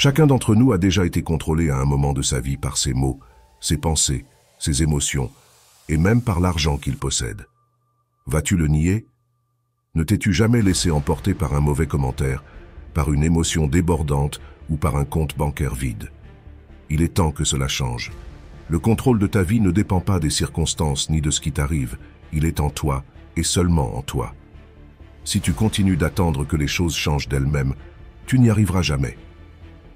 Chacun d'entre nous a déjà été contrôlé à un moment de sa vie par ses mots, ses pensées, ses émotions, et même par l'argent qu'il possède. Vas-tu le nier? Ne t'es-tu jamais laissé emporter par un mauvais commentaire, par une émotion débordante ou par un compte bancaire vide? Il est temps que cela change. Le contrôle de ta vie ne dépend pas des circonstances ni de ce qui t'arrive, il est en toi et seulement en toi. Si tu continues d'attendre que les choses changent d'elles-mêmes, tu n'y arriveras jamais.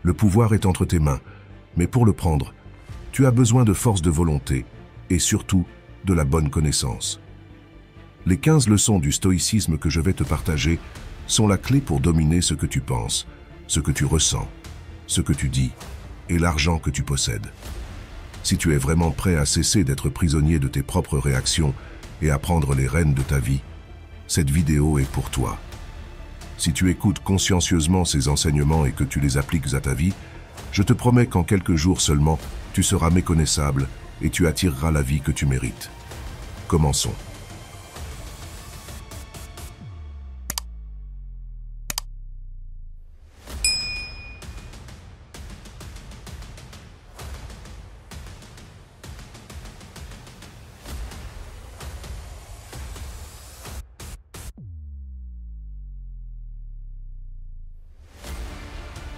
Le pouvoir est entre tes mains, mais pour le prendre, tu as besoin de force de volonté et surtout de la bonne connaissance. Les 15 leçons du stoïcisme que je vais te partager sont la clé pour dominer ce que tu penses, ce que tu ressens, ce que tu dis et l'argent que tu possèdes. Si tu es vraiment prêt à cesser d'être prisonnier de tes propres réactions et à prendre les rênes de ta vie, cette vidéo est pour toi. Si tu écoutes consciencieusement ces enseignements et que tu les appliques à ta vie, je te promets qu'en quelques jours seulement, tu seras méconnaissable et tu attireras la vie que tu mérites. Commençons.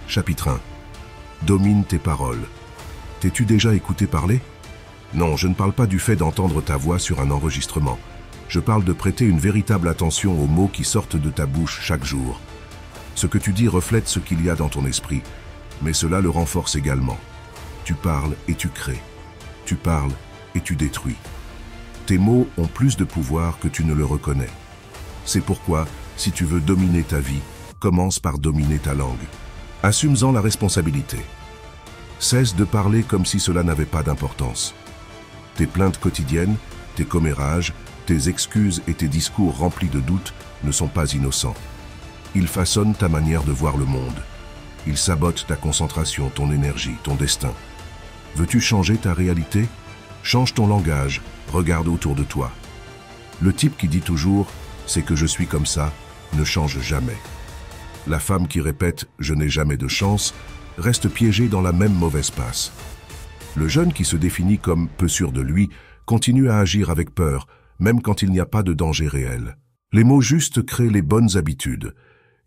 Chapitre 1. Domine tes paroles. T'es-tu déjà écouté parler? Non, je ne parle pas du fait d'entendre ta voix sur un enregistrement. Je parle de prêter une véritable attention aux mots qui sortent de ta bouche chaque jour. Ce que tu dis reflète ce qu'il y a dans ton esprit, mais cela le renforce également. Tu parles et tu crées. Tu parles et tu détruis. Tes mots ont plus de pouvoir que tu ne le reconnais. C'est pourquoi, si tu veux dominer ta vie, commence par dominer ta langue. Assume-en la responsabilité. Cesse de parler comme si cela n'avait pas d'importance. Tes plaintes quotidiennes, tes commérages, tes excuses et tes discours remplis de doutes ne sont pas innocents. Ils façonnent ta manière de voir le monde. Ils sabotent ta concentration, ton énergie, ton destin. Veux-tu changer ta réalité? Change ton langage, regarde autour de toi. Le type qui dit toujours « c'est que je suis comme ça » ne change jamais. La femme qui répète « je n'ai jamais de chance » reste piégée dans la même mauvaise passe. Le jeune qui se définit comme peu sûr de lui continue à agir avec peur, même quand il n'y a pas de danger réel. Les mots justes créent les bonnes habitudes,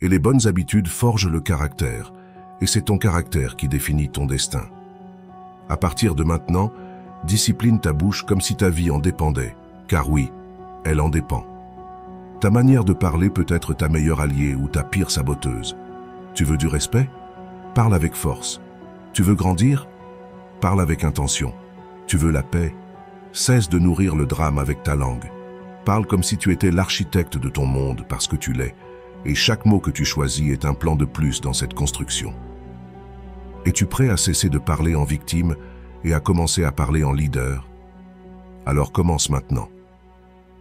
et les bonnes habitudes forgent le caractère, et c'est ton caractère qui définit ton destin. À partir de maintenant, discipline ta bouche comme si ta vie en dépendait, car oui, elle en dépend. Ta manière de parler peut être ta meilleure alliée ou ta pire saboteuse. Tu veux du respect? Parle avec force. Tu veux grandir? Parle avec intention. Tu veux la paix? Cesse de nourrir le drame avec ta langue. Parle comme si tu étais l'architecte de ton monde parce que tu l'es, et chaque mot que tu choisis est un plan de plus dans cette construction. Es-tu prêt à cesser de parler en victime et à commencer à parler en leader? Alors commence maintenant.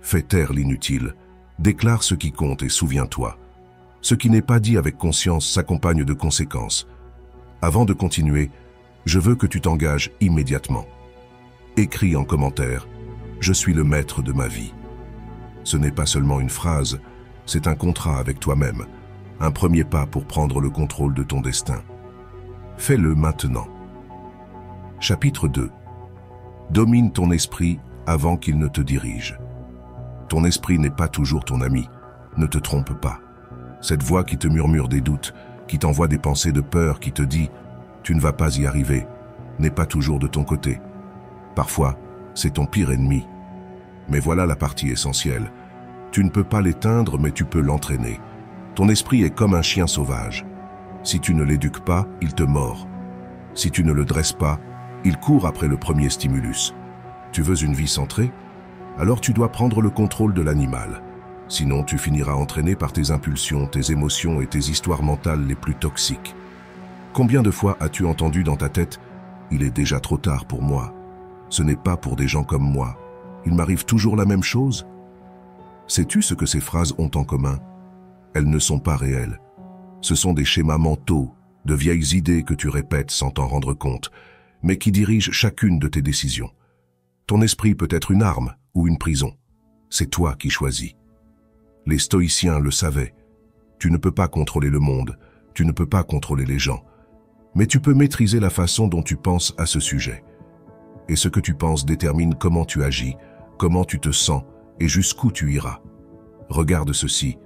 Fais taire l'inutile. Déclare ce qui compte et souviens-toi. Ce qui n'est pas dit avec conscience s'accompagne de conséquences. Avant de continuer, je veux que tu t'engages immédiatement. Écris en commentaire « Je suis le maître de ma vie ». Ce n'est pas seulement une phrase, c'est un contrat avec toi-même, un premier pas pour prendre le contrôle de ton destin. Fais-le maintenant. Chapitre 2. Domine ton esprit avant qu'il ne te dirige. Ton esprit n'est pas toujours ton ami, ne te trompe pas. Cette voix qui te murmure des doutes, qui t'envoie des pensées de peur, qui te dit « tu ne vas pas y arriver », n'est pas toujours de ton côté. Parfois, c'est ton pire ennemi. Mais voilà la partie essentielle. Tu ne peux pas l'éteindre, mais tu peux l'entraîner. Ton esprit est comme un chien sauvage. Si tu ne l'éduques pas, il te mord. Si tu ne le dresses pas, il court après le premier stimulus. Tu veux une vie centrée? Alors tu dois prendre le contrôle de l'animal. Sinon, tu finiras entraîné par tes impulsions, tes émotions et tes histoires mentales les plus toxiques. Combien de fois as-tu entendu dans ta tête « Il est déjà trop tard pour moi. Ce n'est pas pour des gens comme moi. Il m'arrive toujours la même chose ?» Sais-tu ce que ces phrases ont en commun? Elles ne sont pas réelles. Ce sont des schémas mentaux, de vieilles idées que tu répètes sans t'en rendre compte, mais qui dirigent chacune de tes décisions. Ton esprit peut être une arme ou une prison. C'est toi qui choisis. Les stoïciens le savaient. Tu ne peux pas contrôler le monde, tu ne peux pas contrôler les gens. Mais tu peux maîtriser la façon dont tu penses à ce sujet. Et ce que tu penses détermine comment tu agis, comment tu te sens et jusqu'où tu iras. Regarde ceci,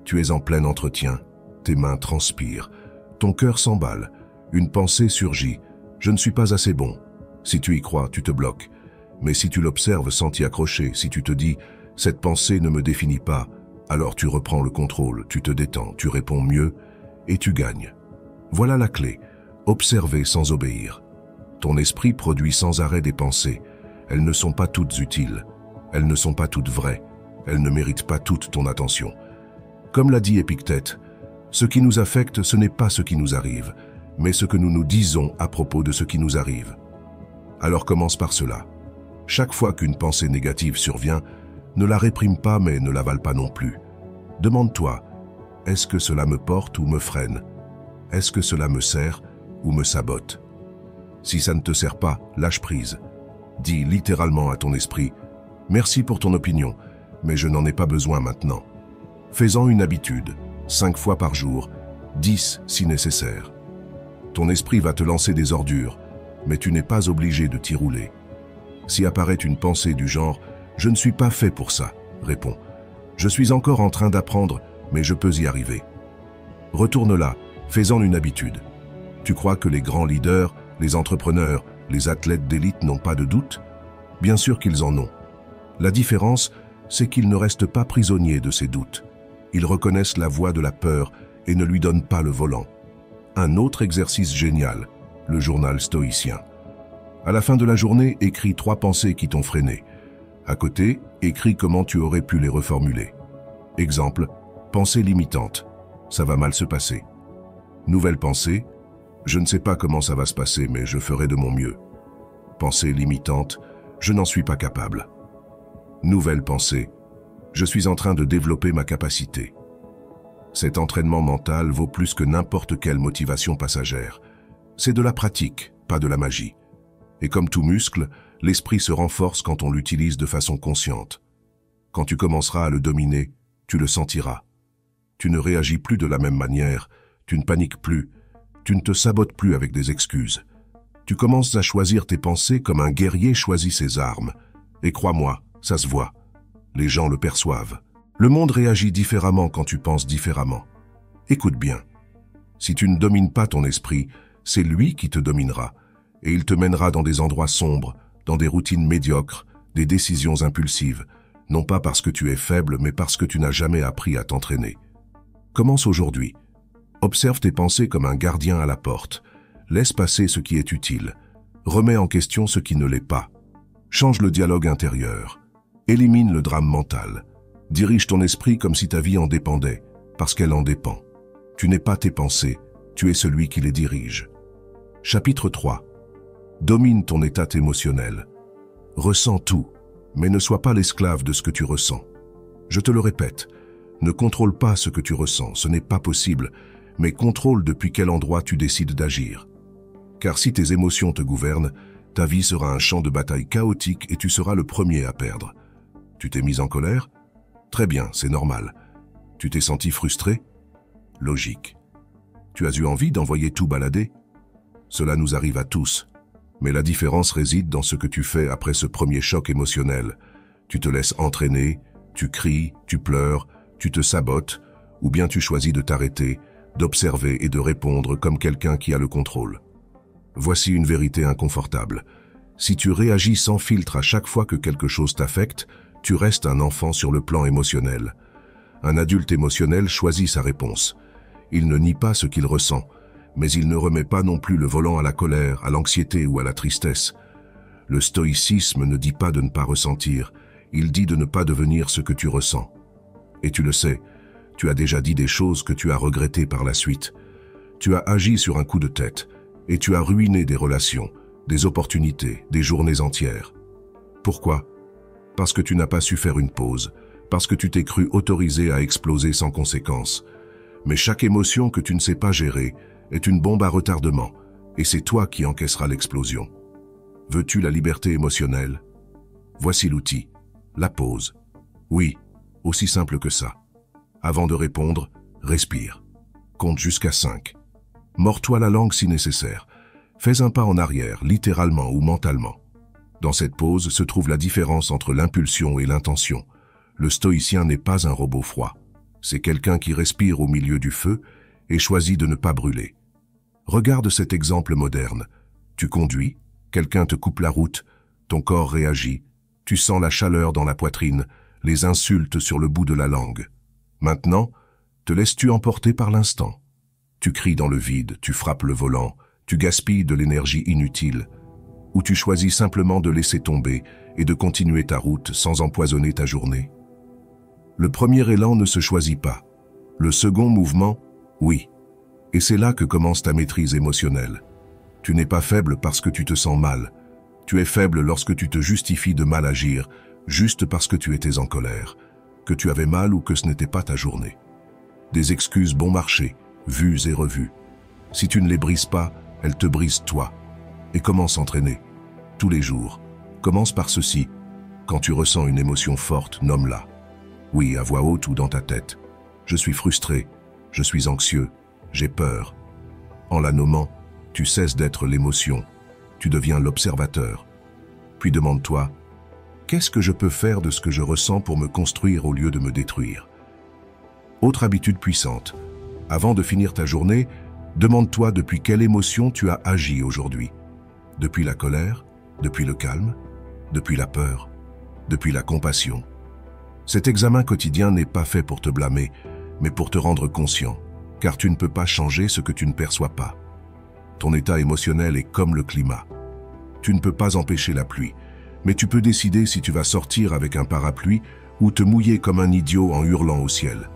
tu es en plein entretien, tes mains transpirent, ton cœur s'emballe, une pensée surgit, je ne suis pas assez bon. Si tu y crois, tu te bloques. Mais si tu l'observes sans t'y accrocher, si tu te dis « cette pensée ne me définit pas », alors tu reprends le contrôle, tu te détends, tu réponds mieux et tu gagnes. Voilà la clé, observer sans obéir. Ton esprit produit sans arrêt des pensées. Elles ne sont pas toutes utiles, elles ne sont pas toutes vraies, elles ne méritent pas toute ton attention. Comme l'a dit Épictète, ce qui nous affecte, ce n'est pas ce qui nous arrive, mais ce que nous nous disons à propos de ce qui nous arrive. Alors commence par cela. Chaque fois qu'une pensée négative survient, ne la réprime pas mais ne l'avale pas non plus. Demande-toi, est-ce que cela me porte ou me freine? Est-ce que cela me sert ou me sabote? Si ça ne te sert pas, lâche prise. Dis littéralement à ton esprit, merci pour ton opinion, mais je n'en ai pas besoin maintenant. Fais-en une habitude, 5 fois par jour, 10 si nécessaire. Ton esprit va te lancer des ordures, mais tu n'es pas obligé de t'y rouler. Si apparaît une pensée du genre « je ne suis pas fait pour ça », réponds « je suis encore en train d'apprendre, mais je peux y arriver ». Retourne-la, fais-en une habitude. Tu crois que les grands leaders, les entrepreneurs, les athlètes d'élite n'ont pas de doute? Bien sûr qu'ils en ont. La différence, c'est qu'ils ne restent pas prisonniers de ces doutes. Ils reconnaissent la voix de la peur et ne lui donnent pas le volant. Un autre exercice génial, le journal stoïcien. À la fin de la journée, écris 3 pensées qui t'ont freiné. À côté, écris comment tu aurais pu les reformuler. Exemple, pensée limitante. Ça va mal se passer. Nouvelle pensée, je ne sais pas comment ça va se passer, mais je ferai de mon mieux. Pensée limitante, je n'en suis pas capable. Nouvelle pensée, je suis en train de développer ma capacité. Cet entraînement mental vaut plus que n'importe quelle motivation passagère. C'est de la pratique, pas de la magie. Et comme tout muscle, l'esprit se renforce quand on l'utilise de façon consciente. Quand tu commenceras à le dominer, tu le sentiras. Tu ne réagis plus de la même manière, tu ne paniques plus, tu ne te sabotes plus avec des excuses. Tu commences à choisir tes pensées comme un guerrier choisit ses armes. Et crois-moi, ça se voit. Les gens le perçoivent. Le monde réagit différemment quand tu penses différemment. Écoute bien. Si tu ne domines pas ton esprit, c'est lui qui te dominera. Et il te mènera dans des endroits sombres, dans des routines médiocres, des décisions impulsives, non pas parce que tu es faible, mais parce que tu n'as jamais appris à t'entraîner. Commence aujourd'hui. Observe tes pensées comme un gardien à la porte. Laisse passer ce qui est utile. Remets en question ce qui ne l'est pas. Change le dialogue intérieur. Élimine le drame mental. Dirige ton esprit comme si ta vie en dépendait, parce qu'elle en dépend. Tu n'es pas tes pensées, tu es celui qui les dirige. Chapitre 3. Domine ton état émotionnel. Ressens tout, mais ne sois pas l'esclave de ce que tu ressens. Je te le répète, ne contrôle pas ce que tu ressens, ce n'est pas possible, mais contrôle depuis quel endroit tu décides d'agir. Car si tes émotions te gouvernent, ta vie sera un champ de bataille chaotique et tu seras le premier à perdre. Tu t'es mis en colère? Très bien, c'est normal. Tu t'es senti frustré? Logique. Tu as eu envie d'envoyer tout balader? Cela nous arrive à tous. Mais la différence réside dans ce que tu fais après ce premier choc émotionnel. Tu te laisses entraîner, tu cries, tu pleures, tu te sabotes, ou bien tu choisis de t'arrêter, d'observer et de répondre comme quelqu'un qui a le contrôle. Voici une vérité inconfortable. Si tu réagis sans filtre à chaque fois que quelque chose t'affecte, tu restes un enfant sur le plan émotionnel. Un adulte émotionnel choisit sa réponse. Il ne nie pas ce qu'il ressent, mais il ne remet pas non plus le volant à la colère, à l'anxiété ou à la tristesse. Le stoïcisme ne dit pas de ne pas ressentir, il dit de ne pas devenir ce que tu ressens. Et tu le sais, tu as déjà dit des choses que tu as regrettées par la suite. Tu as agi sur un coup de tête, et tu as ruiné des relations, des opportunités, des journées entières. Pourquoi? Parce que tu n'as pas su faire une pause, parce que tu t'es cru autorisé à exploser sans conséquence. Mais chaque émotion que tu ne sais pas gérer est une bombe à retardement, et c'est toi qui encaisseras l'explosion. Veux-tu la liberté émotionnelle? Voici l'outil, la pause. Oui, aussi simple que ça. Avant de répondre, respire. Compte jusqu'à 5. Mords-toi la langue si nécessaire. Fais un pas en arrière, littéralement ou mentalement. Dans cette pause se trouve la différence entre l'impulsion et l'intention. Le stoïcien n'est pas un robot froid. C'est quelqu'un qui respire au milieu du feu et choisit de ne pas brûler. Regarde cet exemple moderne. Tu conduis, quelqu'un te coupe la route, ton corps réagit, tu sens la chaleur dans la poitrine, les insultes sur le bout de la langue. Maintenant, te laisses-tu emporter par l'instant? Tu cries dans le vide, tu frappes le volant, tu gaspilles de l'énergie inutile, ou tu choisis simplement de laisser tomber et de continuer ta route sans empoisonner ta journée? Le premier élan ne se choisit pas. Le second mouvement, oui. Et c'est là que commence ta maîtrise émotionnelle. Tu n'es pas faible parce que tu te sens mal. Tu es faible lorsque tu te justifies de mal agir, juste parce que tu étais en colère, que tu avais mal ou que ce n'était pas ta journée. Des excuses bon marché, vues et revues. Si tu ne les brises pas, elles te brisent toi. Et comment s'entraîner? Tous les jours. Commence par ceci. Quand tu ressens une émotion forte, nomme-la. Oui, à voix haute ou dans ta tête. Je suis frustré, je suis anxieux, j'ai peur. En la nommant, tu cesses d'être l'émotion, tu deviens l'observateur. Puis demande-toi, qu'est-ce que je peux faire de ce que je ressens pour me construire au lieu de me détruire? Autre habitude puissante. Avant de finir ta journée, demande-toi depuis quelle émotion tu as agi aujourd'hui. Depuis la colère, depuis le calme, depuis la peur, depuis la compassion. Cet examen quotidien n'est pas fait pour te blâmer, mais pour te rendre conscient, car tu ne peux pas changer ce que tu ne perçois pas. Ton état émotionnel est comme le climat. Tu ne peux pas empêcher la pluie, mais tu peux décider si tu vas sortir avec un parapluie ou te mouiller comme un idiot en hurlant au ciel.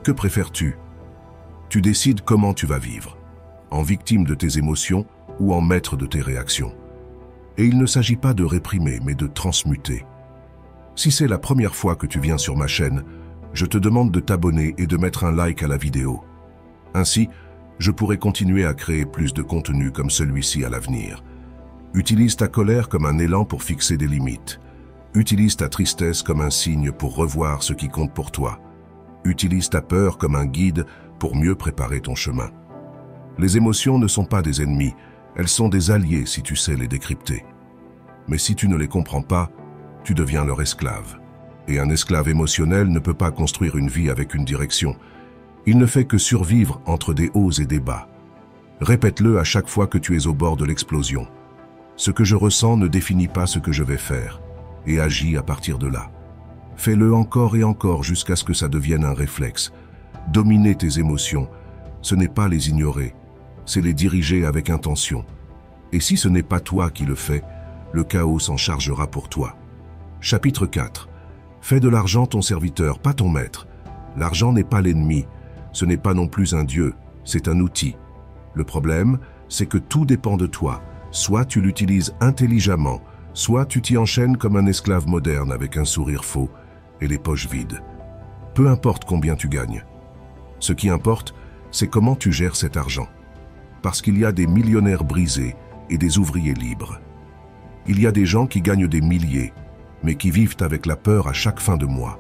Que préfères-tu? Tu décides comment tu vas vivre, en victime de tes émotions ou en maître de tes réactions. Et il ne s'agit pas de réprimer, mais de transmuter. Si c'est la première fois que tu viens sur ma chaîne, je te demande de t'abonner et de mettre un like à la vidéo. Ainsi, je pourrai continuer à créer plus de contenu comme celui-ci à l'avenir. Utilise ta colère comme un élan pour fixer des limites. Utilise ta tristesse comme un signe pour revoir ce qui compte pour toi. Utilise ta peur comme un guide pour mieux préparer ton chemin. Les émotions ne sont pas des ennemis, elles sont des alliés si tu sais les décrypter. Mais si tu ne les comprends pas, tu deviens leur esclave. Et un esclave émotionnel ne peut pas construire une vie avec une direction. Il ne fait que survivre entre des hauts et des bas. Répète-le à chaque fois que tu es au bord de l'explosion. Ce que je ressens ne définit pas ce que je vais faire, et agis à partir de là. Fais-le encore et encore jusqu'à ce que ça devienne un réflexe. Dominer tes émotions, ce n'est pas les ignorer, c'est les diriger avec intention. Et si ce n'est pas toi qui le fais, le chaos s'en chargera pour toi. Chapitre 4. Fais de l'argent ton serviteur, pas ton maître. L'argent n'est pas l'ennemi, ce n'est pas non plus un dieu, c'est un outil. Le problème, c'est que tout dépend de toi. Soit tu l'utilises intelligemment, soit tu t'y enchaînes comme un esclave moderne avec un sourire faux et les poches vides. Peu importe combien tu gagnes. Ce qui importe, c'est comment tu gères cet argent. Parce qu'il y a des millionnaires brisés et des ouvriers libres. Il y a des gens qui gagnent des milliers, mais qui vivent avec la peur à chaque fin de mois.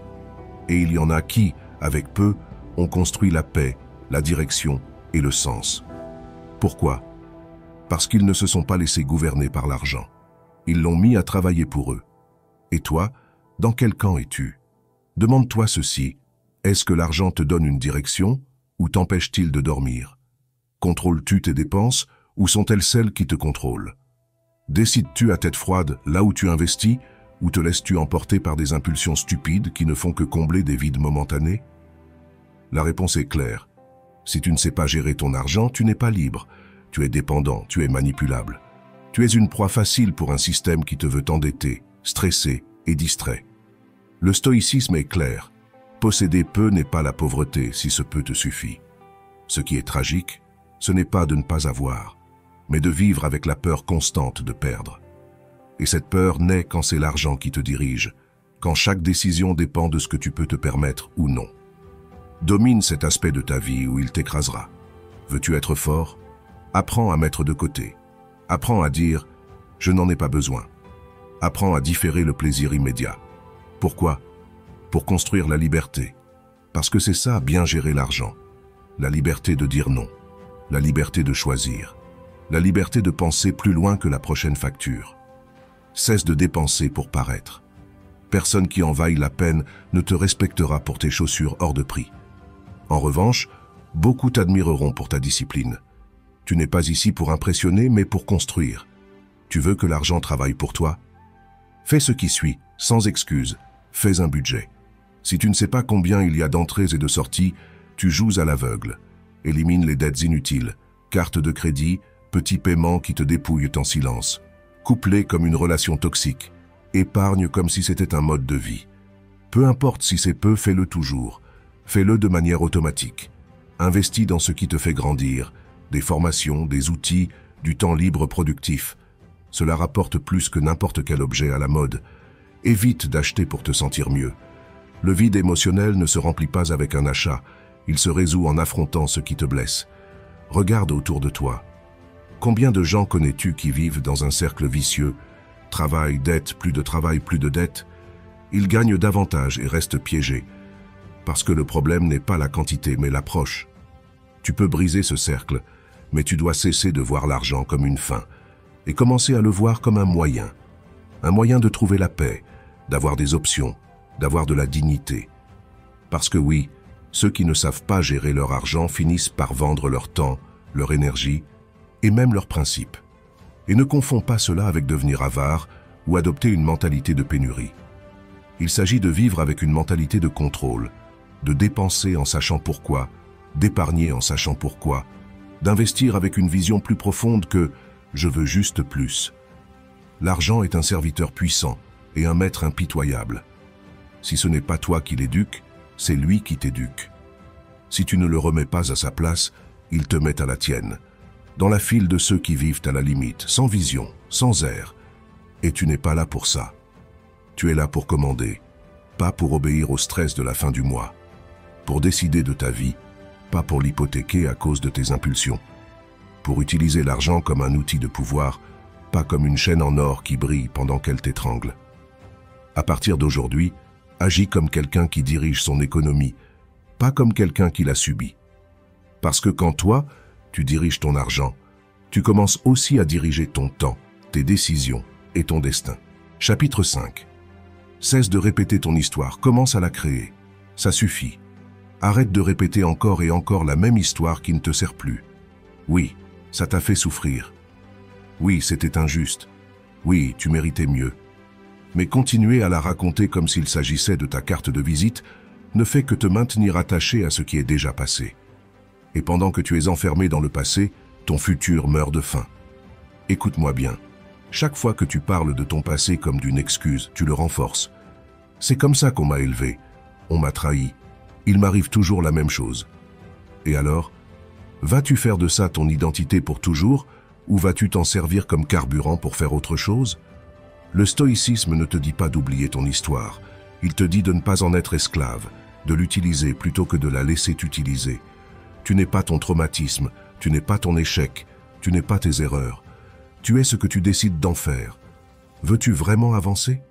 Et il y en a qui, avec peu, ont construit la paix, la direction et le sens. Pourquoi? Parce qu'ils ne se sont pas laissés gouverner par l'argent. Ils l'ont mis à travailler pour eux. Et toi, dans quel camp es-tu? Demande-toi ceci, est-ce que l'argent te donne une direction ou t'empêche-t-il de dormir? Contrôles-tu tes dépenses ou sont-elles celles qui te contrôlent? Décides-tu à tête froide là où tu investis ou te laisses-tu emporter par des impulsions stupides qui ne font que combler des vides momentanés? La réponse est claire. Si tu ne sais pas gérer ton argent, tu n'es pas libre. Tu es dépendant, tu es manipulable. Tu es une proie facile pour un système qui te veut t'endetter, stresser et distrait. Le stoïcisme est clair. Posséder peu n'est pas la pauvreté si ce peu te suffit. Ce qui est tragique, ce n'est pas de ne pas avoir, mais de vivre avec la peur constante de perdre. Et cette peur naît quand c'est l'argent qui te dirige, quand chaque décision dépend de ce que tu peux te permettre ou non. Domine cet aspect de ta vie où il t'écrasera. Veux-tu être fort? Apprends à mettre de côté. Apprends à dire « je n'en ai pas besoin ». Apprends à différer le plaisir immédiat. Pourquoi? Pour construire la liberté. Parce que c'est ça, bien gérer l'argent. La liberté de dire non. la liberté de choisir, la liberté de penser plus loin que la prochaine facture. Cesse de dépenser pour paraître. Personne qui en vaille la peine ne te respectera pour tes chaussures hors de prix. En revanche, beaucoup t'admireront pour ta discipline. Tu n'es pas ici pour impressionner, mais pour construire. Tu veux que l'argent travaille pour toi? Fais ce qui suit, sans excuse. Fais un budget. Si tu ne sais pas combien il y a d'entrées et de sorties, tu joues à l'aveugle. Élimine les dettes inutiles, cartes de crédit, petits paiements qui te dépouillent en silence. Coupe-les comme une relation toxique. Épargne comme si c'était un mode de vie. Peu importe si c'est peu, fais-le toujours. Fais-le de manière automatique. Investis dans ce qui te fait grandir. Des formations, des outils, du temps libre productif. Cela rapporte plus que n'importe quel objet à la mode. Évite d'acheter pour te sentir mieux. Le vide émotionnel ne se remplit pas avec un achat. Il se résout en affrontant ce qui te blesse. Regarde autour de toi. Combien de gens connais-tu qui vivent dans un cercle vicieux? Travail, dette, plus de travail, plus de dette. Ils gagnent davantage et restent piégés. Parce que le problème n'est pas la quantité, mais l'approche. Tu peux briser ce cercle, mais tu dois cesser de voir l'argent comme une fin et commencer à le voir comme un moyen de trouver la paix, d'avoir des options, d'avoir de la dignité. Parce que oui, ceux qui ne savent pas gérer leur argent finissent par vendre leur temps, leur énergie et même leurs principes. Et ne confonds pas cela avec devenir avare ou adopter une mentalité de pénurie. Il s'agit de vivre avec une mentalité de contrôle, de dépenser en sachant pourquoi, d'épargner en sachant pourquoi, d'investir avec une vision plus profonde que « je veux juste plus ». L'argent est un serviteur puissant et un maître impitoyable. Si ce n'est pas toi qui l'éduques, c'est lui qui t'éduque. Si tu ne le remets pas à sa place, il te met à la tienne, dans la file de ceux qui vivent à la limite, sans vision, sans air. Et tu n'es pas là pour ça. Tu es là pour commander, pas pour obéir au stress de la fin du mois, pour décider de ta vie, pas pour l'hypothéquer à cause de tes impulsions, pour utiliser l'argent comme un outil de pouvoir, pas comme une chaîne en or qui brille pendant qu'elle t'étrangle. À partir d'aujourd'hui, agis comme quelqu'un qui dirige son économie, pas comme quelqu'un qui l'a subie. Parce que quand toi, tu diriges ton argent, tu commences aussi à diriger ton temps, tes décisions et ton destin. Chapitre 5. Cesse de répéter ton histoire, commence à la créer. Ça suffit. Arrête de répéter encore et encore la même histoire qui ne te sert plus. Oui, ça t'a fait souffrir. Oui, c'était injuste. Oui, tu méritais mieux. Mais continuer à la raconter comme s'il s'agissait de ta carte de visite ne fait que te maintenir attaché à ce qui est déjà passé. Et pendant que tu es enfermé dans le passé, ton futur meurt de faim. Écoute-moi bien. Chaque fois que tu parles de ton passé comme d'une excuse, tu le renforces. C'est comme ça qu'on m'a élevé. On m'a trahi. Il m'arrive toujours la même chose. Et alors, vas-tu faire de ça ton identité pour toujours, ou vas-tu t'en servir comme carburant pour faire autre chose? Le stoïcisme ne te dit pas d'oublier ton histoire. Il te dit de ne pas en être esclave, de l'utiliser plutôt que de la laisser t'utiliser. Tu n'es pas ton traumatisme, tu n'es pas ton échec, tu n'es pas tes erreurs. Tu es ce que tu décides d'en faire. Veux-tu vraiment avancer?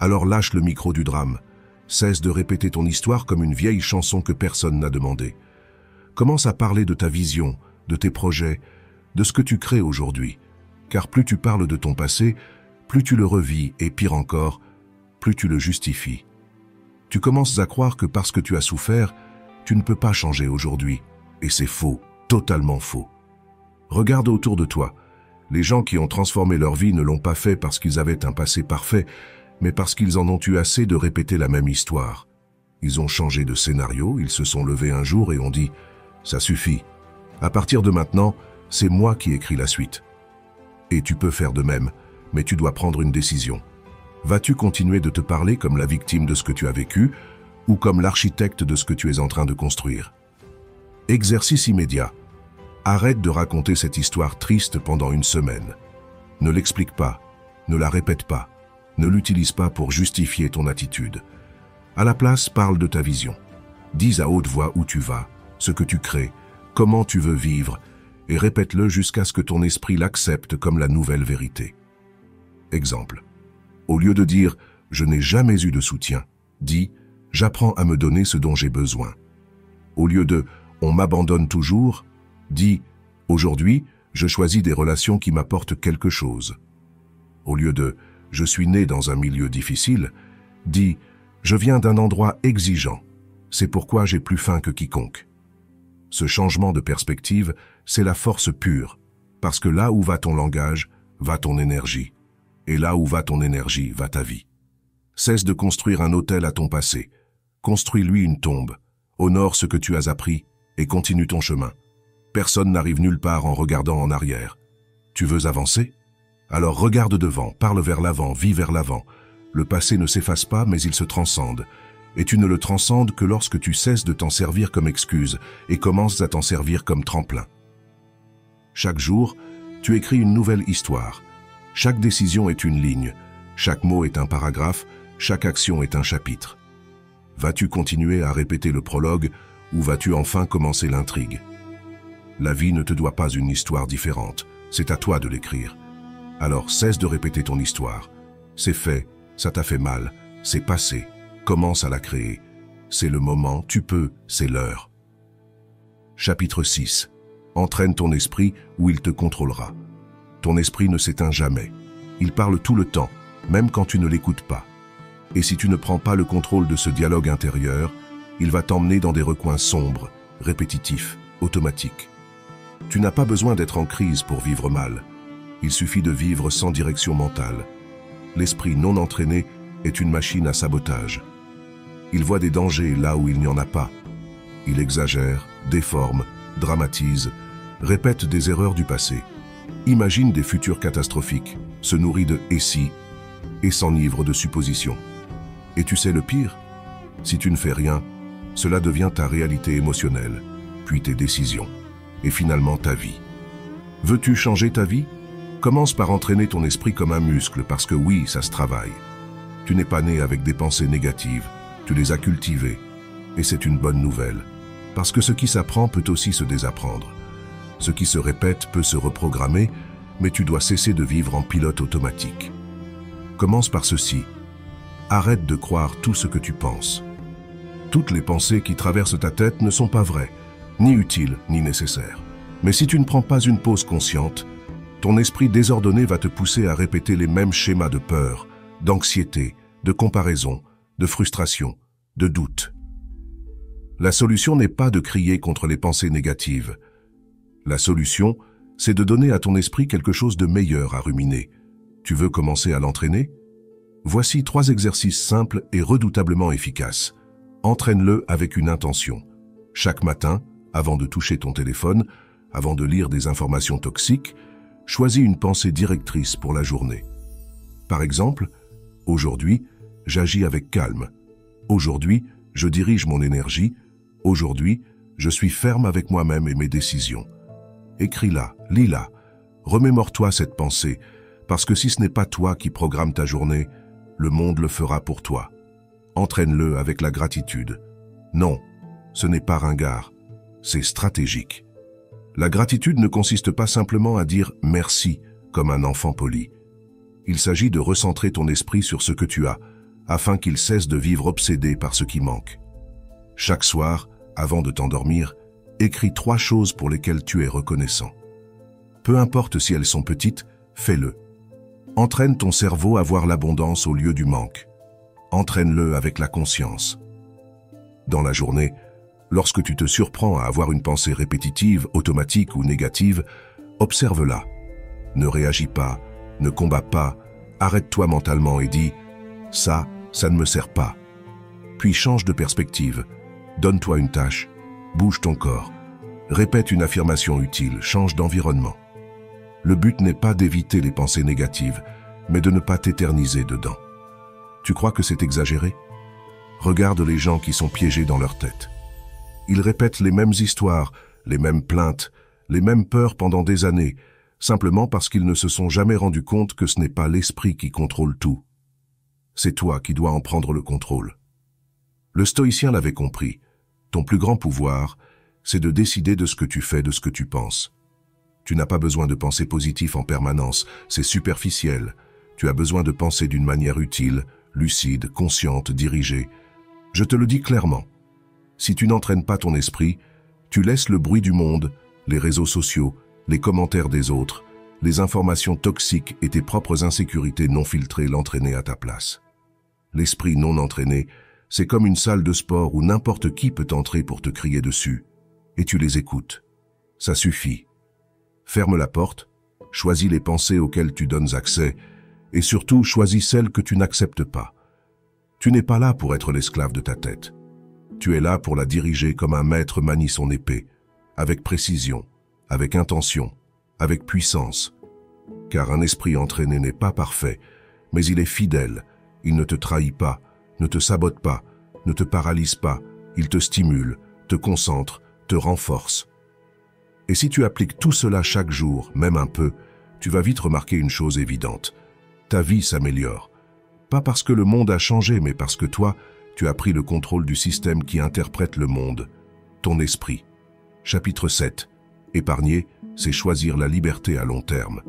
Alors lâche le micro du drame. Cesse de répéter ton histoire comme une vieille chanson que personne n'a demandé. Commence à parler de ta vision, de tes projets, de ce que tu crées aujourd'hui. Car plus tu parles de ton passé, plus tu le revis et pire encore, plus tu le justifies. Tu commences à croire que parce que tu as souffert, tu ne peux pas changer aujourd'hui. Et c'est faux, totalement faux. Regarde autour de toi. Les gens qui ont transformé leur vie ne l'ont pas fait parce qu'ils avaient un passé parfait, mais parce qu'ils en ont eu assez de répéter la même histoire. Ils ont changé de scénario, ils se sont levés un jour et ont dit « ça suffit. À partir de maintenant, c'est moi qui écris la suite. » Et tu peux faire de même, mais tu dois prendre une décision. Vas-tu continuer de te parler comme la victime de ce que tu as vécu ou comme l'architecte de ce que tu es en train de construire? Exercice immédiat. Arrête de raconter cette histoire triste pendant une semaine. Ne l'explique pas, ne la répète pas, ne l'utilise pas pour justifier ton attitude. À la place, parle de ta vision. Dis à haute voix où tu vas, ce que tu crées, comment tu veux vivre, et répète-le jusqu'à ce que ton esprit l'accepte comme la nouvelle vérité. Exemple. Au lieu de dire « je n'ai jamais eu de soutien », dis « j'apprends à me donner ce dont j'ai besoin ». Au lieu de « on m'abandonne toujours », dis Aujourd'hui, je choisis des relations qui m'apportent quelque chose. Au lieu de « je suis né dans un milieu difficile », dis « je viens d'un endroit exigeant, c'est pourquoi j'ai plus faim que quiconque ». Ce changement de perspective, c'est la force pure, parce que là où va ton langage, va ton énergie, et là où va ton énergie, va ta vie. Cesse de construire un autel à ton passé, construis-lui une tombe, honore ce que tu as appris et continue ton chemin. Personne n'arrive nulle part en regardant en arrière. Tu veux avancer? Alors regarde devant, parle vers l'avant, vis vers l'avant. Le passé ne s'efface pas, mais il se transcende. Et tu ne le transcendes que lorsque tu cesses de t'en servir comme excuse et commences à t'en servir comme tremplin. Chaque jour, tu écris une nouvelle histoire. Chaque décision est une ligne, chaque mot est un paragraphe, chaque action est un chapitre. Vas-tu continuer à répéter le prologue ou vas-tu enfin commencer l'intrigue? La vie ne te doit pas une histoire différente, c'est à toi de l'écrire. Alors cesse de répéter ton histoire. C'est fait, ça t'a fait mal, c'est passé, commence à la créer. C'est le moment, tu peux, c'est l'heure. Chapitre 6. Entraîne ton esprit ou il te contrôlera. Ton esprit ne s'éteint jamais. Il parle tout le temps, même quand tu ne l'écoutes pas. Et si tu ne prends pas le contrôle de ce dialogue intérieur, il va t'emmener dans des recoins sombres, répétitifs, automatiques. Tu n'as pas besoin d'être en crise pour vivre mal. Il suffit de vivre sans direction mentale. L'esprit non entraîné est une machine à sabotage. Il voit des dangers là où il n'y en a pas. Il exagère, déforme, dramatise, répète des erreurs du passé, imagine des futurs catastrophiques, se nourrit de « et si » et s'enivre de suppositions. Et tu sais le pire? Si tu ne fais rien, cela devient ta réalité émotionnelle, puis tes décisions, et finalement ta vie. Veux-tu changer ta vie? Commence par entraîner ton esprit comme un muscle, parce que oui, ça se travaille. Tu n'es pas né avec des pensées négatives, tu les as cultivées, et c'est une bonne nouvelle, parce que ce qui s'apprend peut aussi se désapprendre. Ce qui se répète peut se reprogrammer, mais tu dois cesser de vivre en pilote automatique. Commence par ceci. Arrête de croire tout ce que tu penses. Toutes les pensées qui traversent ta tête ne sont pas vraies, ni utiles, ni nécessaires. Mais si tu ne prends pas une pause consciente, ton esprit désordonné va te pousser à répéter les mêmes schémas de peur, d'anxiété, de comparaison, de frustration, de doute. La solution n'est pas de crier contre les pensées négatives. La solution, c'est de donner à ton esprit quelque chose de meilleur à ruminer. Tu veux commencer à l'entraîner? Voici 3 exercices simples et redoutablement efficaces. Entraîne-le avec une intention. Chaque matin, avant de toucher ton téléphone, avant de lire des informations toxiques, choisis une pensée directrice pour la journée. Par exemple, aujourd'hui, j'agis avec calme. Aujourd'hui, je dirige mon énergie. Aujourd'hui, je suis ferme avec moi-même et mes décisions. Écris-la, lis-la, remémore-toi cette pensée, parce que si ce n'est pas toi qui programme ta journée, le monde le fera pour toi. Entraîne-le avec la gratitude. Non, ce n'est pas ringard, c'est stratégique. La gratitude ne consiste pas simplement à dire « merci » comme un enfant poli. Il s'agit de recentrer ton esprit sur ce que tu as, afin qu'il cesse de vivre obsédé par ce qui manque. Chaque soir, avant de t'endormir, écris 3 choses pour lesquelles tu es reconnaissant. Peu importe si elles sont petites, fais-le. Entraîne ton cerveau à voir l'abondance au lieu du manque. Entraîne-le avec la conscience. Dans la journée, lorsque tu te surprends à avoir une pensée répétitive, automatique ou négative, observe-la. Ne réagis pas, ne combats pas, arrête-toi mentalement et dis « ça ne me sert pas ». Puis change de perspective, donne-toi une tâche, bouge ton corps, répète une affirmation utile, change d'environnement. Le but n'est pas d'éviter les pensées négatives, mais de ne pas t'éterniser dedans. Tu crois que c'est exagéré? Regarde les gens qui sont piégés dans leur tête. Ils répètent les mêmes histoires, les mêmes plaintes, les mêmes peurs pendant des années, simplement parce qu'ils ne se sont jamais rendus compte que ce n'est pas l'esprit qui contrôle tout. C'est toi qui dois en prendre le contrôle. Le stoïcien l'avait compris. Ton plus grand pouvoir, c'est de décider de ce que tu fais, de ce que tu penses. Tu n'as pas besoin de penser positif en permanence, c'est superficiel. Tu as besoin de penser d'une manière utile, lucide, consciente, dirigée. Je te le dis clairement. Si tu n'entraînes pas ton esprit, tu laisses le bruit du monde, les réseaux sociaux Les commentaires des autres, les informations toxiques et tes propres insécurités non filtrées l'entraînaient à ta place. L'esprit non entraîné, c'est comme une salle de sport où n'importe qui peut entrer pour te crier dessus. Et tu les écoutes. Ça suffit. Ferme la porte, choisis les pensées auxquelles tu donnes accès, et surtout choisis celles que tu n'acceptes pas. Tu n'es pas là pour être l'esclave de ta tête. Tu es là pour la diriger comme un maître manie son épée, avec précision, avec intention, avec puissance. Car un esprit entraîné n'est pas parfait, mais il est fidèle, il ne te trahit pas, ne te sabote pas, ne te paralyse pas, il te stimule, te concentre, te renforce. Et si tu appliques tout cela chaque jour, même un peu, tu vas vite remarquer une chose évidente. Ta vie s'améliore. Pas parce que le monde a changé, mais parce que toi, tu as pris le contrôle du système qui interprète le monde, ton esprit. Chapitre 7. Épargner, c'est choisir la liberté à long terme.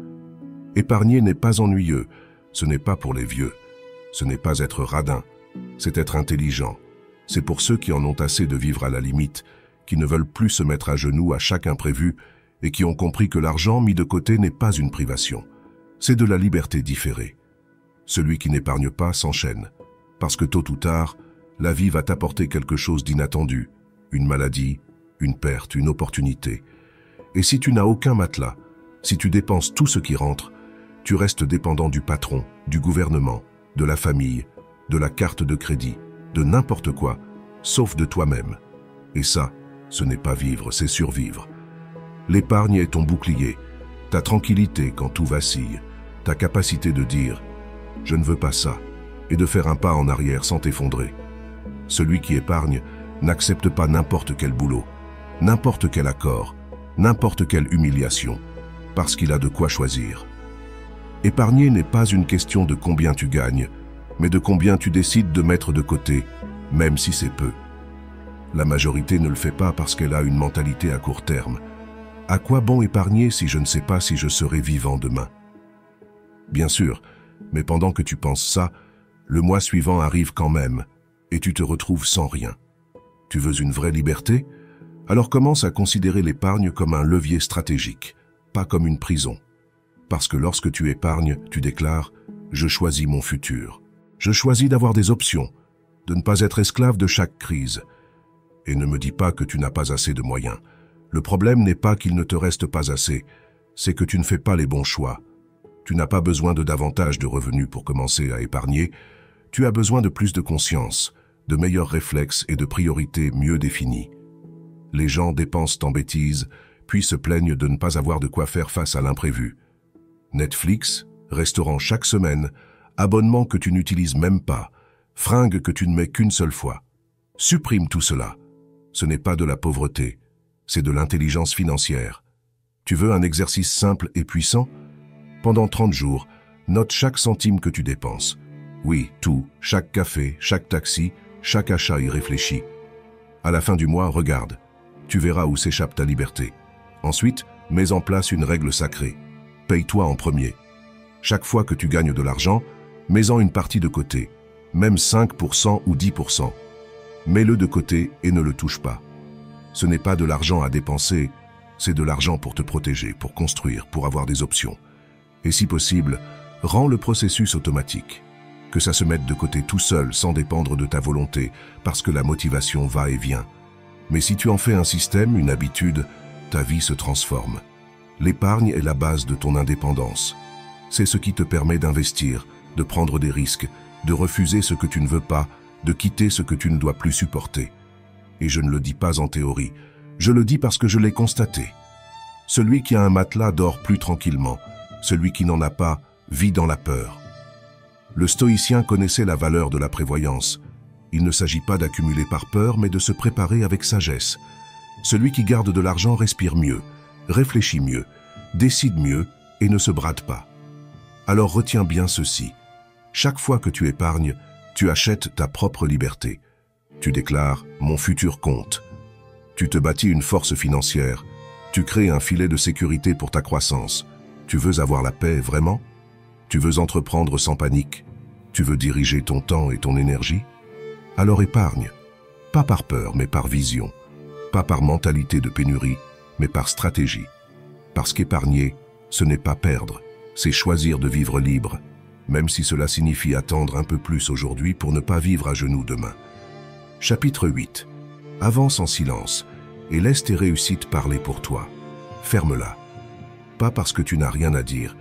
Épargner n'est pas ennuyeux, ce n'est pas pour les vieux. Ce n'est pas être radin, c'est être intelligent. C'est pour ceux qui en ont assez de vivre à la limite, qui ne veulent plus se mettre à genoux à chaque imprévu et qui ont compris que l'argent mis de côté n'est pas une privation. C'est de la liberté différée. Celui qui n'épargne pas s'enchaîne, parce que tôt ou tard, la vie va t'apporter quelque chose d'inattendu, une maladie, une perte, une opportunité. Et si tu n'as aucun matelas, si tu dépenses tout ce qui rentre, tu restes dépendant du patron, du gouvernement, de la famille, de la carte de crédit, de n'importe quoi, sauf de toi-même. Et ça, ce n'est pas vivre, c'est survivre. L'épargne est ton bouclier, ta tranquillité quand tout vacille, ta capacité de dire « je ne veux pas ça » et de faire un pas en arrière sans t'effondrer. Celui qui épargne n'accepte pas n'importe quel boulot, n'importe quel accord, n'importe quelle humiliation, parce qu'il a de quoi choisir. Épargner n'est pas une question de combien tu gagnes, mais de combien tu décides de mettre de côté, même si c'est peu. La majorité ne le fait pas parce qu'elle a une mentalité à court terme. À quoi bon épargner si je ne sais pas si je serai vivant demain? Bien sûr, mais pendant que tu penses ça, le mois suivant arrive quand même, et tu te retrouves sans rien. Tu veux une vraie liberté? Alors commence à considérer l'épargne comme un levier stratégique, pas comme une prison. Parce que lorsque tu épargnes, tu déclares « je choisis mon futur ». Je choisis d'avoir des options, de ne pas être esclave de chaque crise. Et ne me dis pas que tu n'as pas assez de moyens. Le problème n'est pas qu'il ne te reste pas assez, c'est que tu ne fais pas les bons choix. Tu n'as pas besoin de davantage de revenus pour commencer à épargner, tu as besoin de plus de conscience, de meilleurs réflexes et de priorités mieux définies. Les gens dépensent en bêtises, puis se plaignent de ne pas avoir de quoi faire face à l'imprévu. Netflix, restaurant chaque semaine, abonnement que tu n'utilises même pas, fringues que tu ne mets qu'une seule fois. Supprime tout cela. Ce n'est pas de la pauvreté, c'est de l'intelligence financière. Tu veux un exercice simple et puissant? Pendant 30 jours, note chaque centime que tu dépenses. Oui, tout, chaque café, chaque taxi, chaque achat irréfléchi. À la fin du mois, regarde. Tu verras où s'échappe ta liberté. Ensuite, mets en place une règle sacrée. Paye-toi en premier. Chaque fois que tu gagnes de l'argent, mets-en une partie de côté, même 5% ou 10%. Mets-le de côté et ne le touche pas. Ce n'est pas de l'argent à dépenser, c'est de l'argent pour te protéger, pour construire, pour avoir des options. Et si possible, rends le processus automatique. Que ça se mette de côté tout seul, sans dépendre de ta volonté, parce que la motivation va et vient. Mais si tu en fais un système, une habitude, ta vie se transforme. L'épargne est la base de ton indépendance. C'est ce qui te permet d'investir, de prendre des risques, de refuser ce que tu ne veux pas, de quitter ce que tu ne dois plus supporter. Et je ne le dis pas en théorie, je le dis parce que je l'ai constaté. Celui qui a un matelas dort plus tranquillement, celui qui n'en a pas vit dans la peur. Le stoïcien connaissait la valeur de la prévoyance. Il ne s'agit pas d'accumuler par peur, mais de se préparer avec sagesse. Celui qui garde de l'argent respire mieux, réfléchit mieux, décide mieux et ne se brade pas. Alors retiens bien ceci. Chaque fois que tu épargnes, tu achètes ta propre liberté. Tu déclares « mon futur compte ». Tu te bâtis une force financière. Tu crées un filet de sécurité pour ta croissance. Tu veux avoir la paix vraiment? Tu veux entreprendre sans panique? Tu veux diriger ton temps et ton énergie? Alors épargne. Pas par peur, mais par vision. Pas par mentalité de pénurie, mais par stratégie. Parce qu'épargner, ce n'est pas perdre, c'est choisir de vivre libre, même si cela signifie attendre un peu plus aujourd'hui pour ne pas vivre à genoux demain. Chapitre 8. Avance en silence et laisse tes réussites parler pour toi. Ferme-la. Pas parce que tu n'as rien à dire,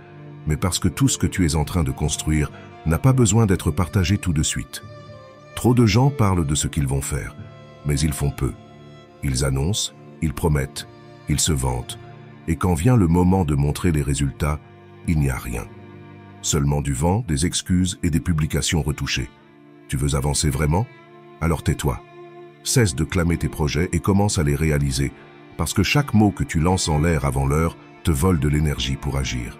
mais parce que tout ce que tu es en train de construire n'a pas besoin d'être partagé tout de suite. Trop de gens parlent de ce qu'ils vont faire, mais ils font peu. Ils annoncent, ils promettent, ils se vantent, et quand vient le moment de montrer les résultats, il n'y a rien. Seulement du vent, des excuses et des publications retouchées. Tu veux avancer vraiment? Alors tais-toi. Cesse de clamer tes projets et commence à les réaliser, parce que chaque mot que tu lances en l'air avant l'heure te vole de l'énergie pour agir.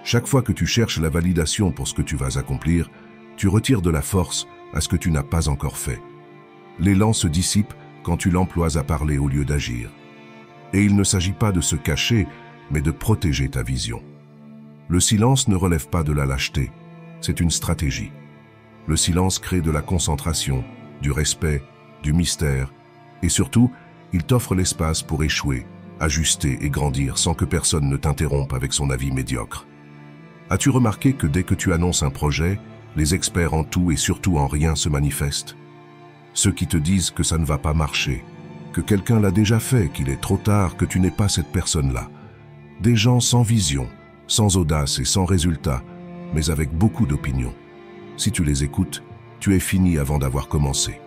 Chaque fois que tu cherches la validation pour ce que tu vas accomplir, tu retires de la force à ce que tu n'as pas encore fait. L'élan se dissipe quand tu l'emploies à parler au lieu d'agir. Et il ne s'agit pas de se cacher, mais de protéger ta vision. Le silence ne relève pas de la lâcheté, c'est une stratégie. Le silence crée de la concentration, du respect, du mystère, et surtout, il t'offre l'espace pour échouer, ajuster et grandir sans que personne ne t'interrompe avec son avis médiocre. As-tu remarqué que dès que tu annonces un projet, les experts en tout et surtout en rien se manifestent? Ceux qui te disent que ça ne va pas marcher, que quelqu'un l'a déjà fait, qu'il est trop tard, que tu n'es pas cette personne-là. Des gens sans vision, sans audace et sans résultat, mais avec beaucoup d'opinions. Si tu les écoutes, tu es fini avant d'avoir commencé.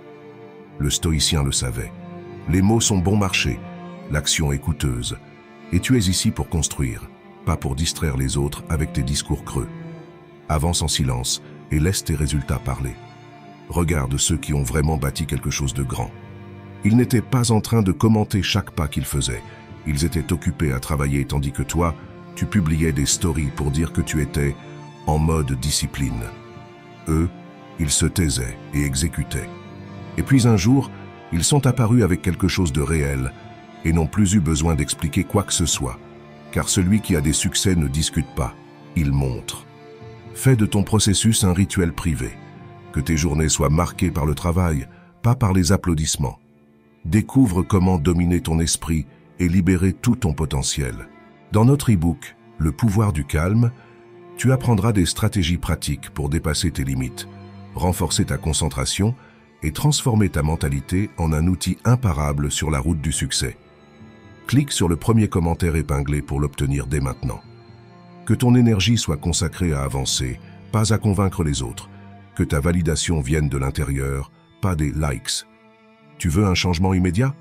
Le stoïcien le savait. Les mots sont bon marché, l'action est coûteuse, et tu es ici pour construire, pas pour distraire les autres avec tes discours creux. Avance en silence et laisse tes résultats parler. Regarde ceux qui ont vraiment bâti quelque chose de grand. Ils n'étaient pas en train de commenter chaque pas qu'ils faisaient. Ils étaient occupés à travailler tandis que toi, tu publiais des stories pour dire que tu étais en mode discipline. Eux, ils se taisaient et exécutaient. Et puis un jour, ils sont apparus avec quelque chose de réel et n'ont plus eu besoin d'expliquer quoi que ce soit. Car celui qui a des succès ne discute pas, il montre. Fais de ton processus un rituel privé. Que tes journées soient marquées par le travail, pas par les applaudissements. Découvre comment dominer ton esprit et libérer tout ton potentiel. Dans notre e-book « Le pouvoir du calme », tu apprendras des stratégies pratiques pour dépasser tes limites, renforcer ta concentration et transformer ta mentalité en un outil imparable sur la route du succès. Clique sur le premier commentaire épinglé pour l'obtenir dès maintenant. Que ton énergie soit consacrée à avancer, pas à convaincre les autres. Que ta validation vienne de l'intérieur, pas des likes. Tu veux un changement immédiat?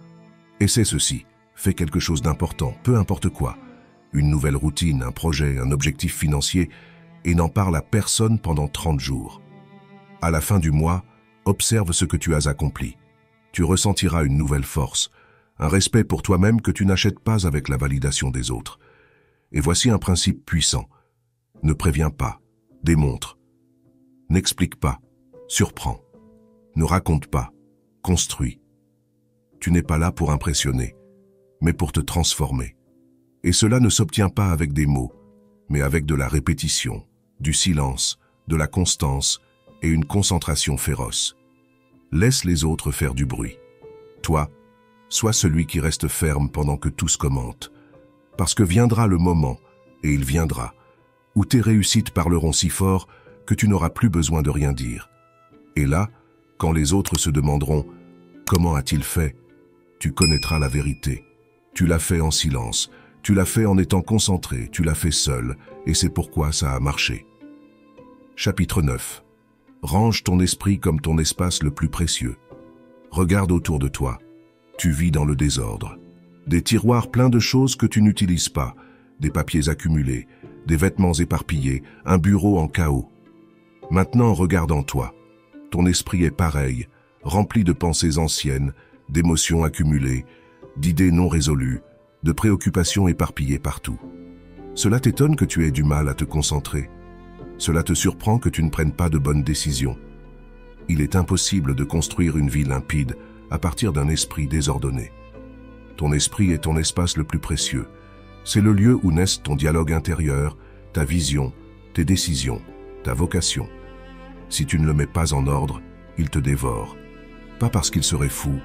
Essaie ceci. Fais quelque chose d'important, peu importe quoi. Une nouvelle routine, un projet, un objectif financier, et n'en parle à personne pendant 30 jours. À la fin du mois, observe ce que tu as accompli. Tu ressentiras une nouvelle force, un respect pour toi-même que tu n'achètes pas avec la validation des autres. Et voici un principe puissant. Ne préviens pas, démontre. N'explique pas, surprends. Ne raconte pas, construis. Tu n'es pas là pour impressionner, mais pour te transformer. Et cela ne s'obtient pas avec des mots, mais avec de la répétition, du silence, de la constance et une concentration féroce. Laisse les autres faire du bruit. Toi, sois celui qui reste ferme pendant que tous commentent. Parce que viendra le moment, et il viendra, où tes réussites parleront si fort que tu n'auras plus besoin de rien dire. Et là, quand les autres se demanderont « Comment a-t-il fait ?» tu connaîtras la vérité. Tu l'as fait en silence, tu l'as fait en étant concentré, tu l'as fait seul, et c'est pourquoi ça a marché. Chapitre 9. Range ton esprit comme ton espace le plus précieux. Regarde autour de toi. Tu vis dans le désordre. Des tiroirs pleins de choses que tu n'utilises pas, des papiers accumulés, des vêtements éparpillés, un bureau en chaos. Maintenant, regarde en toi. Ton esprit est pareil, rempli de pensées anciennes, d'émotions accumulées, d'idées non résolues, de préoccupations éparpillées partout. Cela t'étonne que tu aies du mal à te concentrer. Cela te surprend que tu ne prennes pas de bonnes décisions. Il est impossible de construire une vie limpide à partir d'un esprit désordonné. Ton esprit est ton espace le plus précieux. C'est le lieu où naissent ton dialogue intérieur, ta vision, tes décisions, ta vocation. Si tu ne le mets pas en ordre, il te dévore. Pas parce qu'il serait fou,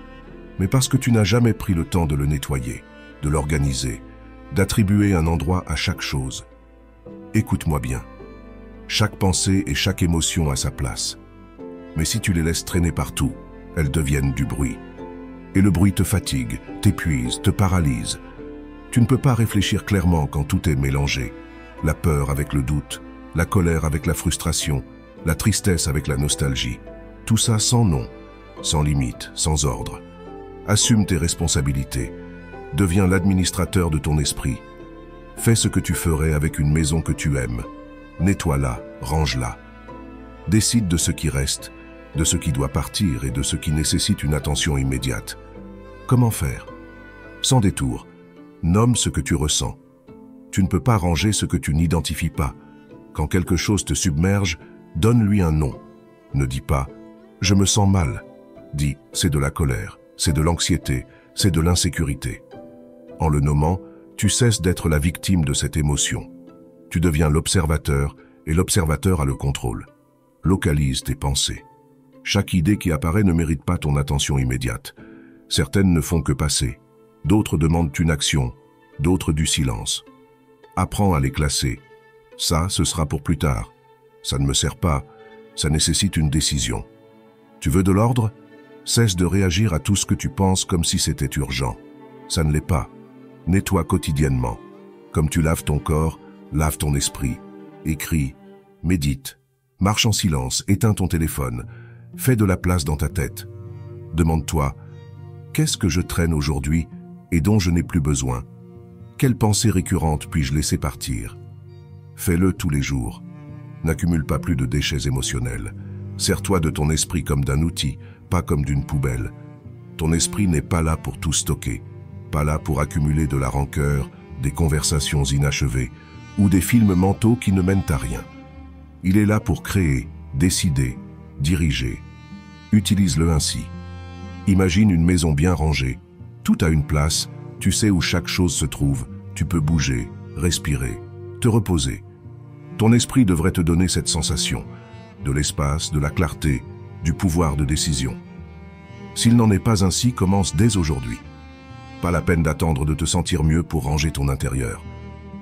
mais parce que tu n'as jamais pris le temps de le nettoyer, de l'organiser, d'attribuer un endroit à chaque chose. Écoute-moi bien. Chaque pensée et chaque émotion a sa place. Mais si tu les laisses traîner partout, elles deviennent du bruit. Et le bruit te fatigue, t'épuise, te paralyse. Tu ne peux pas réfléchir clairement quand tout est mélangé. La peur avec le doute, la colère avec la frustration, la tristesse avec la nostalgie. Tout ça sans nom, sans limite, sans ordre. Assume tes responsabilités. Deviens l'administrateur de ton esprit. Fais ce que tu ferais avec une maison que tu aimes. Nettoie-la, range-la. Décide de ce qui reste, de ce qui doit partir et de ce qui nécessite une attention immédiate. Comment faire? Sans détour, nomme ce que tu ressens. Tu ne peux pas ranger ce que tu n'identifies pas. Quand quelque chose te submerge, donne-lui un nom. Ne dis pas « je me sens mal ». Dis « c'est de la colère, c'est de l'anxiété, c'est de l'insécurité ». En le nommant, tu cesses d'être la victime de cette émotion. Tu deviens l'observateur et l'observateur a le contrôle. Localise tes pensées. Chaque idée qui apparaît ne mérite pas ton attention immédiate. Certaines ne font que passer. D'autres demandent une action, d'autres du silence. Apprends à les classer. Ça, ce sera pour plus tard. Ça ne me sert pas. Ça nécessite une décision. Tu veux de l'ordre? Cesse de réagir à tout ce que tu penses comme si c'était urgent. Ça ne l'est pas. Nettoie quotidiennement. Comme tu laves ton corps, lave ton esprit. Écris, médite, marche en silence, éteins ton téléphone. Fais de la place dans ta tête. Demande-toi, qu'est-ce que je traîne aujourd'hui et dont je n'ai plus besoin? Quelle pensée récurrente puis-je laisser partir? Fais-le tous les jours. N'accumule pas plus de déchets émotionnels. Sers-toi de ton esprit comme d'un outil, pas comme d'une poubelle. Ton esprit n'est pas là pour tout stocker, pas là pour accumuler de la rancœur, des conversations inachevées ou des films mentaux qui ne mènent à rien. Il est là pour créer, décider, diriger. Utilise-le ainsi. Imagine une maison bien rangée. Tout a une place, tu sais où chaque chose se trouve, tu peux bouger, respirer, te reposer. Ton esprit devrait te donner cette sensation, de l'espace, de la clarté, du pouvoir de décision. S'il n'en est pas ainsi, commence dès aujourd'hui. Pas la peine d'attendre de te sentir mieux pour ranger ton intérieur.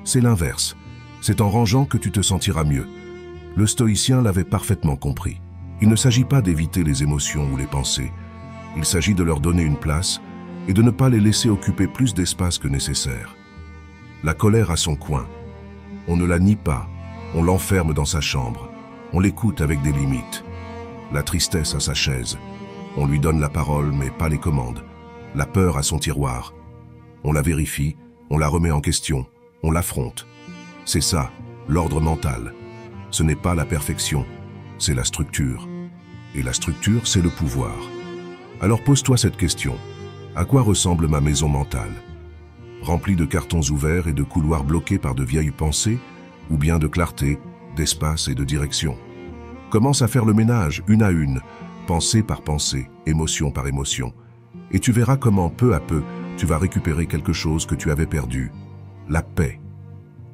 C'est l'inverse. C'est en rangeant que tu te sentiras mieux. Le stoïcien l'avait parfaitement compris. Il ne s'agit pas d'éviter les émotions ou les pensées. Il s'agit de leur donner une place et de ne pas les laisser occuper plus d'espace que nécessaire. La colère a son coin. On ne la nie pas, on l'enferme dans sa chambre. On l'écoute avec des limites. La tristesse a sa chaise. On lui donne la parole mais pas les commandes. La peur a son tiroir. On la vérifie, on la remet en question, on l'affronte. C'est ça, l'ordre mental. Ce n'est pas la perfection, c'est la structure. Et la structure, c'est le pouvoir. Alors pose-toi cette question. À quoi ressemble ma maison mentale? Remplie de cartons ouverts et de couloirs bloqués par de vieilles pensées, ou bien de clarté, d'espace et de direction? Commence à faire le ménage, une à une, pensée par pensée, émotion par émotion. Et tu verras comment, peu à peu, tu vas récupérer quelque chose que tu avais perdu. La paix.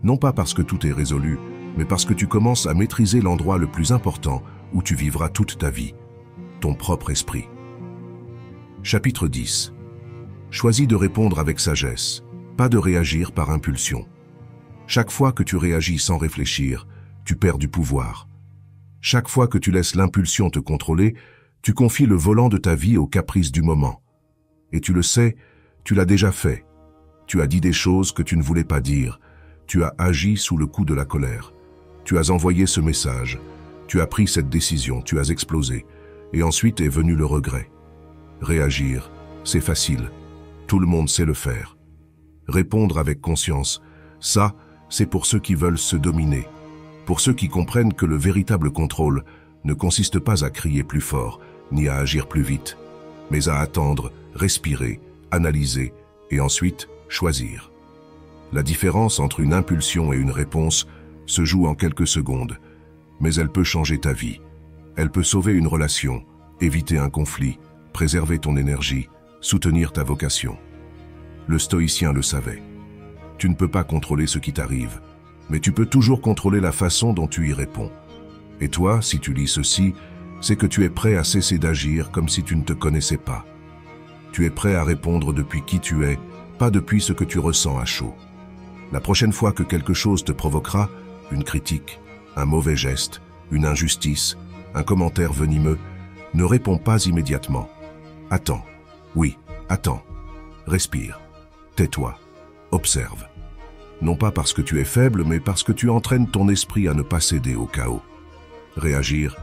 Non pas parce que tout est résolu, mais parce que tu commences à maîtriser l'endroit le plus important où tu vivras toute ta vie, ton propre esprit. Chapitre 10. Choisis de répondre avec sagesse, pas de réagir par impulsion. Chaque fois que tu réagis sans réfléchir, tu perds du pouvoir. Chaque fois que tu laisses l'impulsion te contrôler, tu confies le volant de ta vie aux caprices du moment. Et tu le sais, tu l'as déjà fait. Tu as dit des choses que tu ne voulais pas dire. Tu as agi sous le coup de la colère. Tu as envoyé ce message. Tu as pris cette décision, tu as explosé. Et ensuite est venu le regret. Réagir, c'est facile. Tout le monde sait le faire. Répondre avec conscience, ça, c'est pour ceux qui veulent se dominer. Pour ceux qui comprennent que le véritable contrôle ne consiste pas à crier plus fort, ni à agir plus vite, mais à attendre, respirer, analyser et ensuite choisir. La différence entre une impulsion et une réponse se joue en quelques secondes, mais elle peut changer ta vie. Elle peut sauver une relation, éviter un conflit, préserver ton énergie, soutenir ta vocation. Le stoïcien le savait. Tu ne peux pas contrôler ce qui t'arrive, mais tu peux toujours contrôler la façon dont tu y réponds. Et toi, si tu lis ceci, c'est que tu es prêt à cesser d'agir comme si tu ne te connaissais pas. Tu es prêt à répondre depuis qui tu es, pas depuis ce que tu ressens à chaud. La prochaine fois que quelque chose te provoquera, une critique, un mauvais geste, une injustice, un commentaire venimeux, ne réponds pas immédiatement. Attends. Oui, attends. Respire. Tais-toi. Observe. Non pas parce que tu es faible, mais parce que tu entraînes ton esprit à ne pas céder au chaos. Réagir,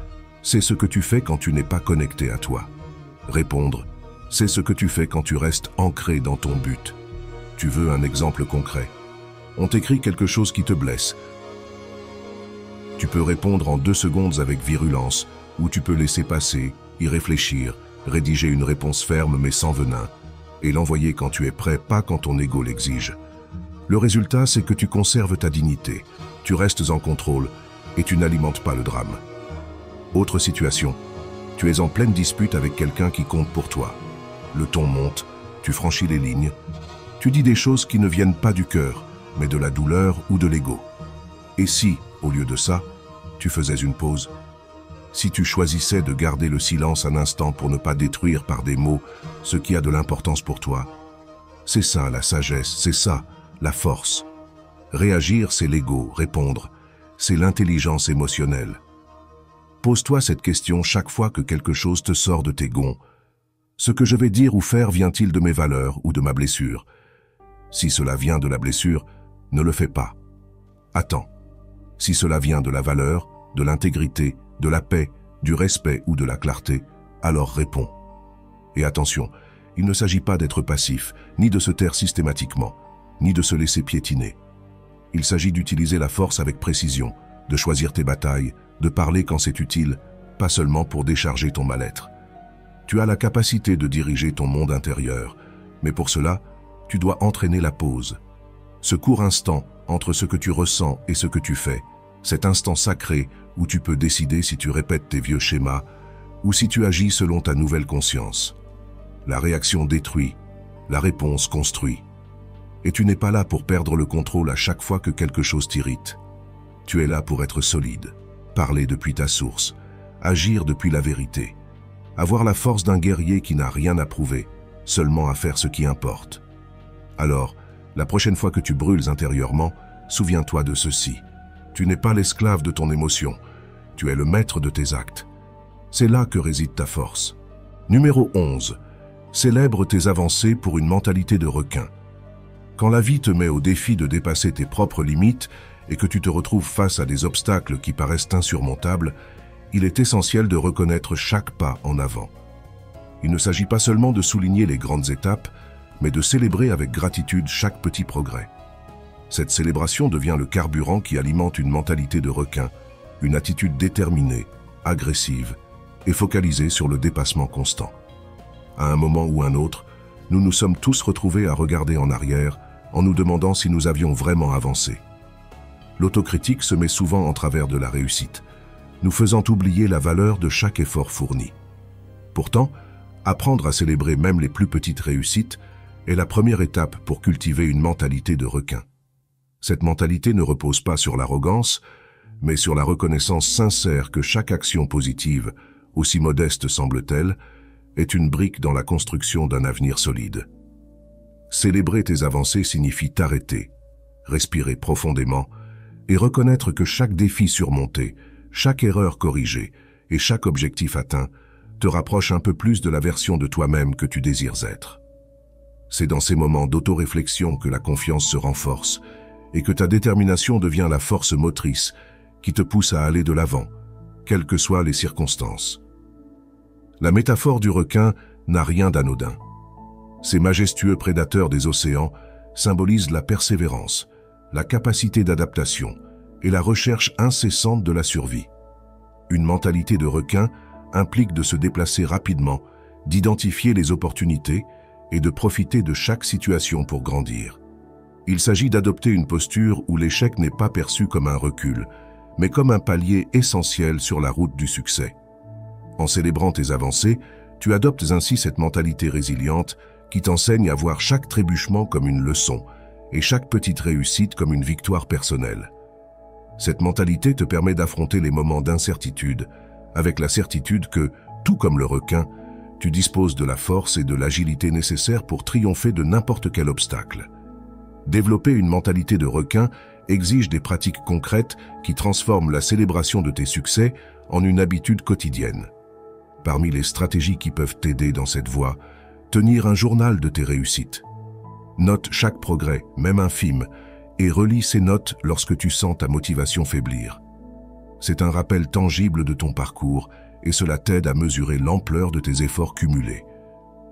c'est ce que tu fais quand tu n'es pas connecté à toi. Répondre, c'est ce que tu fais quand tu restes ancré dans ton but. Tu veux un exemple concret? On t'écrit quelque chose qui te blesse. Tu peux répondre en 2 secondes avec virulence, ou tu peux laisser passer, y réfléchir, rédiger une réponse ferme mais sans venin, et l'envoyer quand tu es prêt, pas quand ton ego l'exige. Le résultat, c'est que tu conserves ta dignité, tu restes en contrôle et tu n'alimentes pas le drame. Autre situation, tu es en pleine dispute avec quelqu'un qui compte pour toi. Le ton monte, tu franchis les lignes, tu dis des choses qui ne viennent pas du cœur, mais de la douleur ou de l'ego. Et si, au lieu de ça, tu faisais une pause? Si tu choisissais de garder le silence un instant pour ne pas détruire par des mots ce qui a de l'importance pour toi? C'est ça la sagesse, c'est ça la force. Réagir, c'est l'ego, répondre, c'est l'intelligence émotionnelle. Pose-toi cette question chaque fois que quelque chose te sort de tes gonds. Ce que je vais dire ou faire vient-il de mes valeurs ou de ma blessure? Si cela vient de la blessure, ne le fais pas. Attends. Si cela vient de la valeur, de l'intégrité, de la paix, du respect ou de la clarté, alors réponds. Et attention, il ne s'agit pas d'être passif, ni de se taire systématiquement, ni de se laisser piétiner. Il s'agit d'utiliser la force avec précision, de choisir tes batailles, de parler quand c'est utile, pas seulement pour décharger ton mal-être. Tu as la capacité de diriger ton monde intérieur, mais pour cela, tu dois entraîner la pause. Ce court instant entre ce que tu ressens et ce que tu fais, cet instant sacré où tu peux décider si tu répètes tes vieux schémas ou si tu agis selon ta nouvelle conscience. La réaction détruit, la réponse construit. Et tu n'es pas là pour perdre le contrôle à chaque fois que quelque chose t'irrite. Tu es là pour être solide, parler depuis ta source, agir depuis la vérité, avoir la force d'un guerrier qui n'a rien à prouver, seulement à faire ce qui importe. Alors, la prochaine fois que tu brûles intérieurement, souviens-toi de ceci. Tu n'es pas l'esclave de ton émotion, tu es le maître de tes actes. C'est là que réside ta force. Numéro 11. Célèbre tes avancées pour une mentalité de requin. Quand la vie te met au défi de dépasser tes propres limites et que tu te retrouves face à des obstacles qui paraissent insurmontables, il est essentiel de reconnaître chaque pas en avant. Il ne s'agit pas seulement de souligner les grandes étapes, mais de célébrer avec gratitude chaque petit progrès. Cette célébration devient le carburant qui alimente une mentalité de requin, une attitude déterminée, agressive et focalisée sur le dépassement constant. À un moment ou un autre, nous nous sommes tous retrouvés à regarder en arrière en nous demandant si nous avions vraiment avancé. L'autocritique se met souvent en travers de la réussite, nous faisant oublier la valeur de chaque effort fourni. Pourtant, apprendre à célébrer même les plus petites réussites est la première étape pour cultiver une mentalité de requin. Cette mentalité ne repose pas sur l'arrogance, mais sur la reconnaissance sincère que chaque action positive, aussi modeste semble-t-elle, est une brique dans la construction d'un avenir solide. Célébrer tes avancées signifie t'arrêter, respirer profondément et reconnaître que chaque défi surmonté, chaque erreur corrigée et chaque objectif atteint te rapproche un peu plus de la version de toi-même que tu désires être. C'est dans ces moments d'autoréflexion que la confiance se renforce et que ta détermination devient la force motrice qui te pousse à aller de l'avant, quelles que soient les circonstances. La métaphore du requin n'a rien d'anodin. Ces majestueux prédateurs des océans symbolisent la persévérance, la capacité d'adaptation et la recherche incessante de la survie. Une mentalité de requin implique de se déplacer rapidement, d'identifier les opportunités et de profiter de chaque situation pour grandir. Il s'agit d'adopter une posture où l'échec n'est pas perçu comme un recul, mais comme un palier essentiel sur la route du succès. En célébrant tes avancées, tu adoptes ainsi cette mentalité résiliente qui t'enseigne à voir chaque trébuchement comme une leçon et chaque petite réussite comme une victoire personnelle. Cette mentalité te permet d'affronter les moments d'incertitude avec la certitude que, tout comme le requin, tu disposes de la force et de l'agilité nécessaires pour triompher de n'importe quel obstacle. Développer une mentalité de requin exige des pratiques concrètes qui transforment la célébration de tes succès en une habitude quotidienne. Parmi les stratégies qui peuvent t'aider dans cette voie, tenir un journal de tes réussites. Note chaque progrès, même infime, et relis ces notes lorsque tu sens ta motivation faiblir. C'est un rappel tangible de ton parcours et cela t'aide à mesurer l'ampleur de tes efforts cumulés.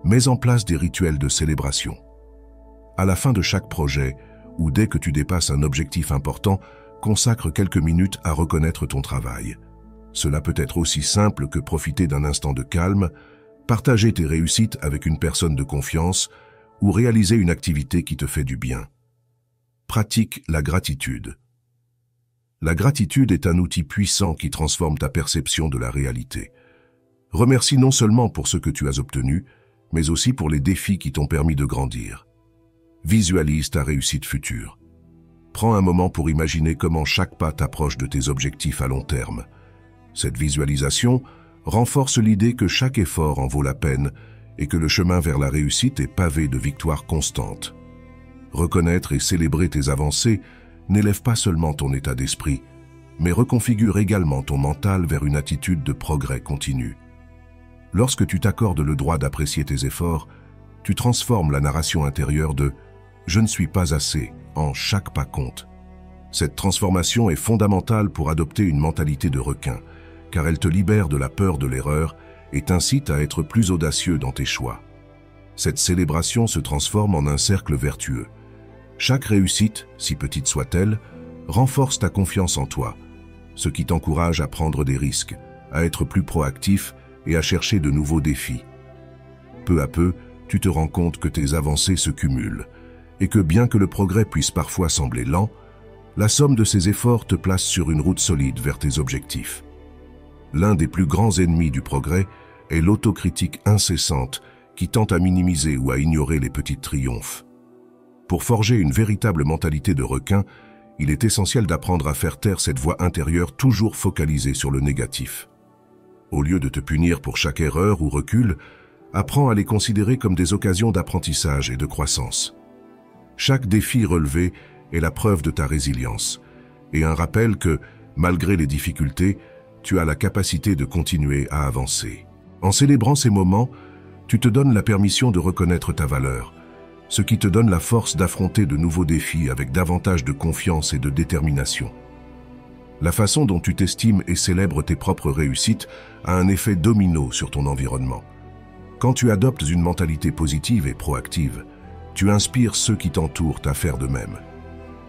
Mets en place des rituels de célébration. À la fin de chaque projet, ou dès que tu dépasses un objectif important, consacre quelques minutes à reconnaître ton travail. Cela peut être aussi simple que profiter d'un instant de calme, partager tes réussites avec une personne de confiance ou réaliser une activité qui te fait du bien. Pratique la gratitude. La gratitude est un outil puissant qui transforme ta perception de la réalité. Remercie non seulement pour ce que tu as obtenu, mais aussi pour les défis qui t'ont permis de grandir. Visualise ta réussite future. Prends un moment pour imaginer comment chaque pas t'approche de tes objectifs à long terme. Cette visualisation renforce l'idée que chaque effort en vaut la peine et que le chemin vers la réussite est pavé de victoires constantes. Reconnaître et célébrer tes avancées n'élève pas seulement ton état d'esprit, mais reconfigure également ton mental vers une attitude de progrès continu. Lorsque tu t'accordes le droit d'apprécier tes efforts, tu transformes la narration intérieure de « je ne suis pas assez » en « chaque pas compte ». Cette transformation est fondamentale pour adopter une mentalité de requin, car elle te libère de la peur de l'erreur et t'incite à être plus audacieux dans tes choix. Cette célébration se transforme en un cercle vertueux. Chaque réussite, si petite soit-elle, renforce ta confiance en toi, ce qui t'encourage à prendre des risques, à être plus proactif et à chercher de nouveaux défis. Peu à peu, tu te rends compte que tes avancées se cumulent et que bien que le progrès puisse parfois sembler lent, la somme de ces efforts te place sur une route solide vers tes objectifs. L'un des plus grands ennemis du progrès est l'autocritique incessante qui tente à minimiser ou à ignorer les petits triomphes. Pour forger une véritable mentalité de requin, il est essentiel d'apprendre à faire taire cette voix intérieure toujours focalisée sur le négatif. Au lieu de te punir pour chaque erreur ou recul, apprends à les considérer comme des occasions d'apprentissage et de croissance. Chaque défi relevé est la preuve de ta résilience et un rappel que, malgré les difficultés, tu as la capacité de continuer à avancer. En célébrant ces moments, tu te donnes la permission de reconnaître ta valeur, ce qui te donne la force d'affronter de nouveaux défis avec davantage de confiance et de détermination. La façon dont tu t'estimes et célèbres tes propres réussites a un effet domino sur ton environnement. Quand tu adoptes une mentalité positive et proactive, tu inspires ceux qui t'entourent à faire de même.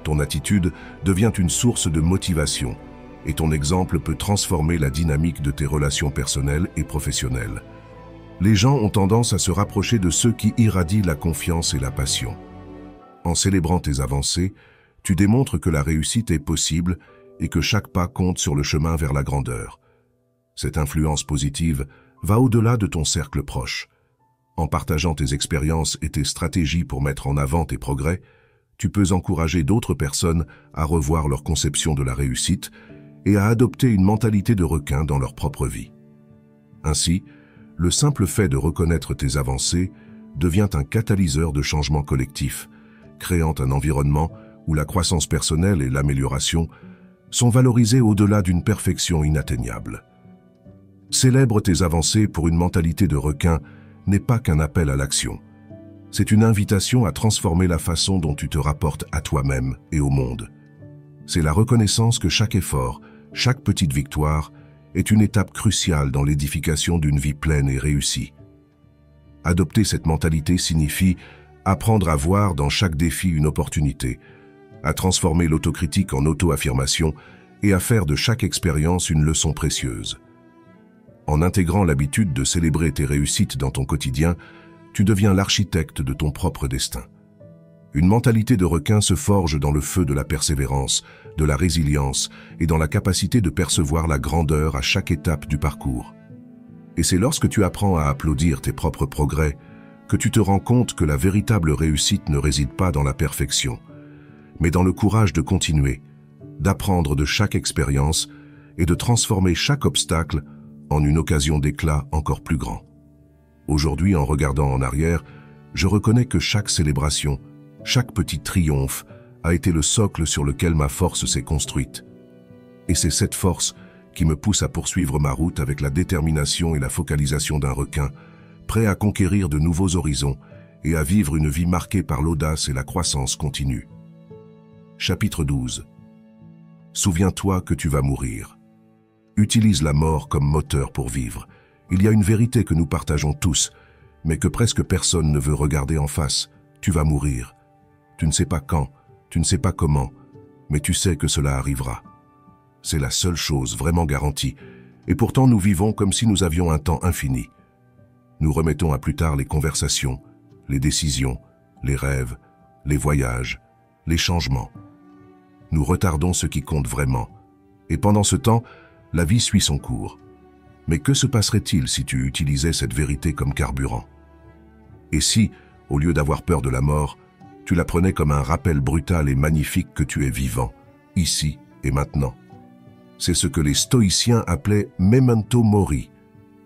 Ton attitude devient une source de motivation et ton exemple peut transformer la dynamique de tes relations personnelles et professionnelles. Les gens ont tendance à se rapprocher de ceux qui irradient la confiance et la passion. En célébrant tes avancées, tu démontres que la réussite est possible et que chaque pas compte sur le chemin vers la grandeur. Cette influence positive va au-delà de ton cercle proche. En partageant tes expériences et tes stratégies pour mettre en avant tes progrès, tu peux encourager d'autres personnes à revoir leur conception de la réussite et à adopter une mentalité de requin dans leur propre vie. Ainsi, le simple fait de reconnaître tes avancées devient un catalyseur de changement collectif, créant un environnement où la croissance personnelle et l'amélioration sont valorisées au-delà d'une perfection inatteignable. Célèbre tes avancées pour une mentalité de requin n'est pas qu'un appel à l'action. C'est une invitation à transformer la façon dont tu te rapportes à toi-même et au monde. C'est la reconnaissance que chaque effort, chaque petite victoire, est une étape cruciale dans l'édification d'une vie pleine et réussie. Adopter cette mentalité signifie apprendre à voir dans chaque défi une opportunité, à transformer l'autocritique en auto-affirmation et à faire de chaque expérience une leçon précieuse. En intégrant l'habitude de célébrer tes réussites dans ton quotidien, tu deviens l'architecte de ton propre destin. Une mentalité de requin se forge dans le feu de la persévérance, de la résilience et dans la capacité de percevoir la grandeur à chaque étape du parcours. Et c'est lorsque tu apprends à applaudir tes propres progrès que tu te rends compte que la véritable réussite ne réside pas dans la perfection, mais dans le courage de continuer, d'apprendre de chaque expérience et de transformer chaque obstacle en une occasion d'éclat encore plus grand. Aujourd'hui, en regardant en arrière, je reconnais que chaque célébration, Chaque petit triomphe a été le socle sur lequel ma force s'est construite. Et c'est cette force qui me pousse à poursuivre ma route avec la détermination et la focalisation d'un requin, prêt à conquérir de nouveaux horizons et à vivre une vie marquée par l'audace et la croissance continue. Chapitre 12. Souviens-toi que tu vas mourir. Utilise la mort comme moteur pour vivre. Il y a une vérité que nous partageons tous, mais que presque personne ne veut regarder en face. Tu vas mourir. Tu ne sais pas quand, tu ne sais pas comment, mais tu sais que cela arrivera. C'est la seule chose vraiment garantie, et pourtant nous vivons comme si nous avions un temps infini. Nous remettons à plus tard les conversations, les décisions, les rêves, les voyages, les changements. Nous retardons ce qui compte vraiment, et pendant ce temps, la vie suit son cours. Mais que se passerait-il si tu utilisais cette vérité comme carburant? Et si, au lieu d'avoir peur de la mort, tu la prenais comme un rappel brutal et magnifique que tu es vivant, ici et maintenant? C'est ce que les stoïciens appelaient « memento mori ».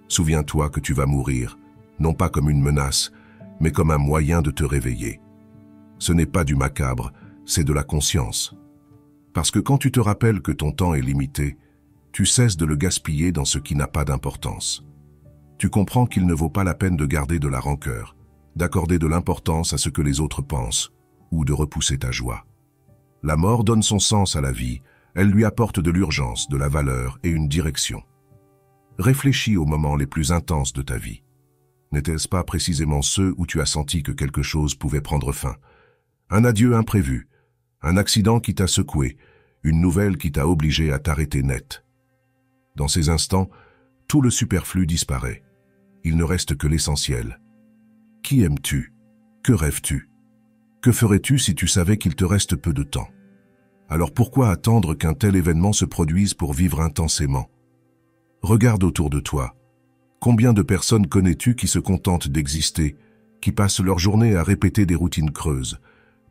Souviens-toi que tu vas mourir, non pas comme une menace, mais comme un moyen de te réveiller. Ce n'est pas du macabre, c'est de la conscience. Parce que quand tu te rappelles que ton temps est limité, tu cesses de le gaspiller dans ce qui n'a pas d'importance. Tu comprends qu'il ne vaut pas la peine de garder de la rancœur, d'accorder de l'importance à ce que les autres pensent, ou de repousser ta joie. La mort donne son sens à la vie, elle lui apporte de l'urgence, de la valeur et une direction. Réfléchis aux moments les plus intenses de ta vie. N'était-ce pas précisément ceux où tu as senti que quelque chose pouvait prendre fin? Un adieu imprévu, un accident qui t'a secoué, une nouvelle qui t'a obligé à t'arrêter net. Dans ces instants, tout le superflu disparaît. Il ne reste que l'essentiel. Qui aimes-tu? Que rêves-tu? Que ferais-tu si tu savais qu'il te reste peu de temps? Alors pourquoi attendre qu'un tel événement se produise pour vivre intensément? Regarde autour de toi. Combien de personnes connais-tu qui se contentent d'exister, qui passent leur journée à répéter des routines creuses,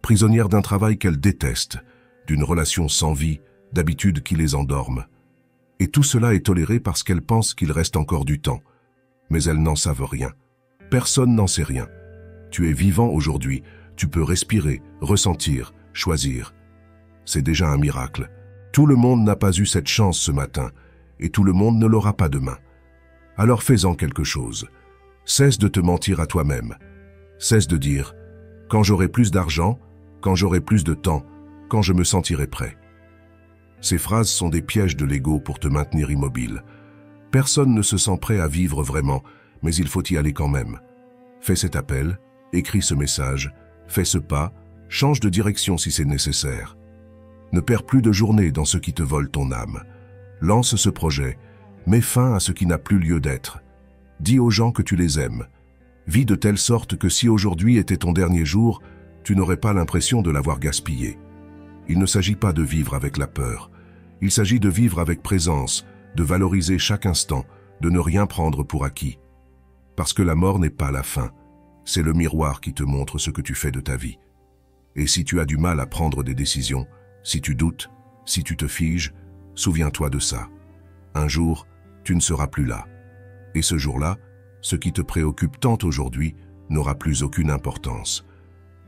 prisonnières d'un travail qu'elles détestent, d'une relation sans vie, d'habitudes qui les endorment? Et tout cela est toléré parce qu'elles pensent qu'il reste encore du temps. Mais elles n'en savent rien. Personne n'en sait rien. Tu es vivant aujourd'hui, tu peux respirer, ressentir, choisir. C'est déjà un miracle. Tout le monde n'a pas eu cette chance ce matin, et tout le monde ne l'aura pas demain. Alors fais-en quelque chose. Cesse de te mentir à toi-même. Cesse de dire « quand j'aurai plus d'argent, quand j'aurai plus de temps, quand je me sentirai prêt ». Ces phrases sont des pièges de l'ego pour te maintenir immobile. Personne ne se sent prêt à vivre vraiment, mais il faut y aller quand même. Fais cet appel, écris ce message, fais ce pas, change de direction si c'est nécessaire. Ne perds plus de journée dans ce qui te vole ton âme. Lance ce projet, mets fin à ce qui n'a plus lieu d'être. Dis aux gens que tu les aimes. Vis de telle sorte que si aujourd'hui était ton dernier jour, tu n'aurais pas l'impression de l'avoir gaspillé. Il ne s'agit pas de vivre avec la peur. Il s'agit de vivre avec présence, de valoriser chaque instant, de ne rien prendre pour acquis. Parce que la mort n'est pas la fin. C'est le miroir qui te montre ce que tu fais de ta vie. Et si tu as du mal à prendre des décisions, si tu doutes, si tu te figes, souviens-toi de ça. Un jour, tu ne seras plus là. Et ce jour-là, ce qui te préoccupe tant aujourd'hui n'aura plus aucune importance.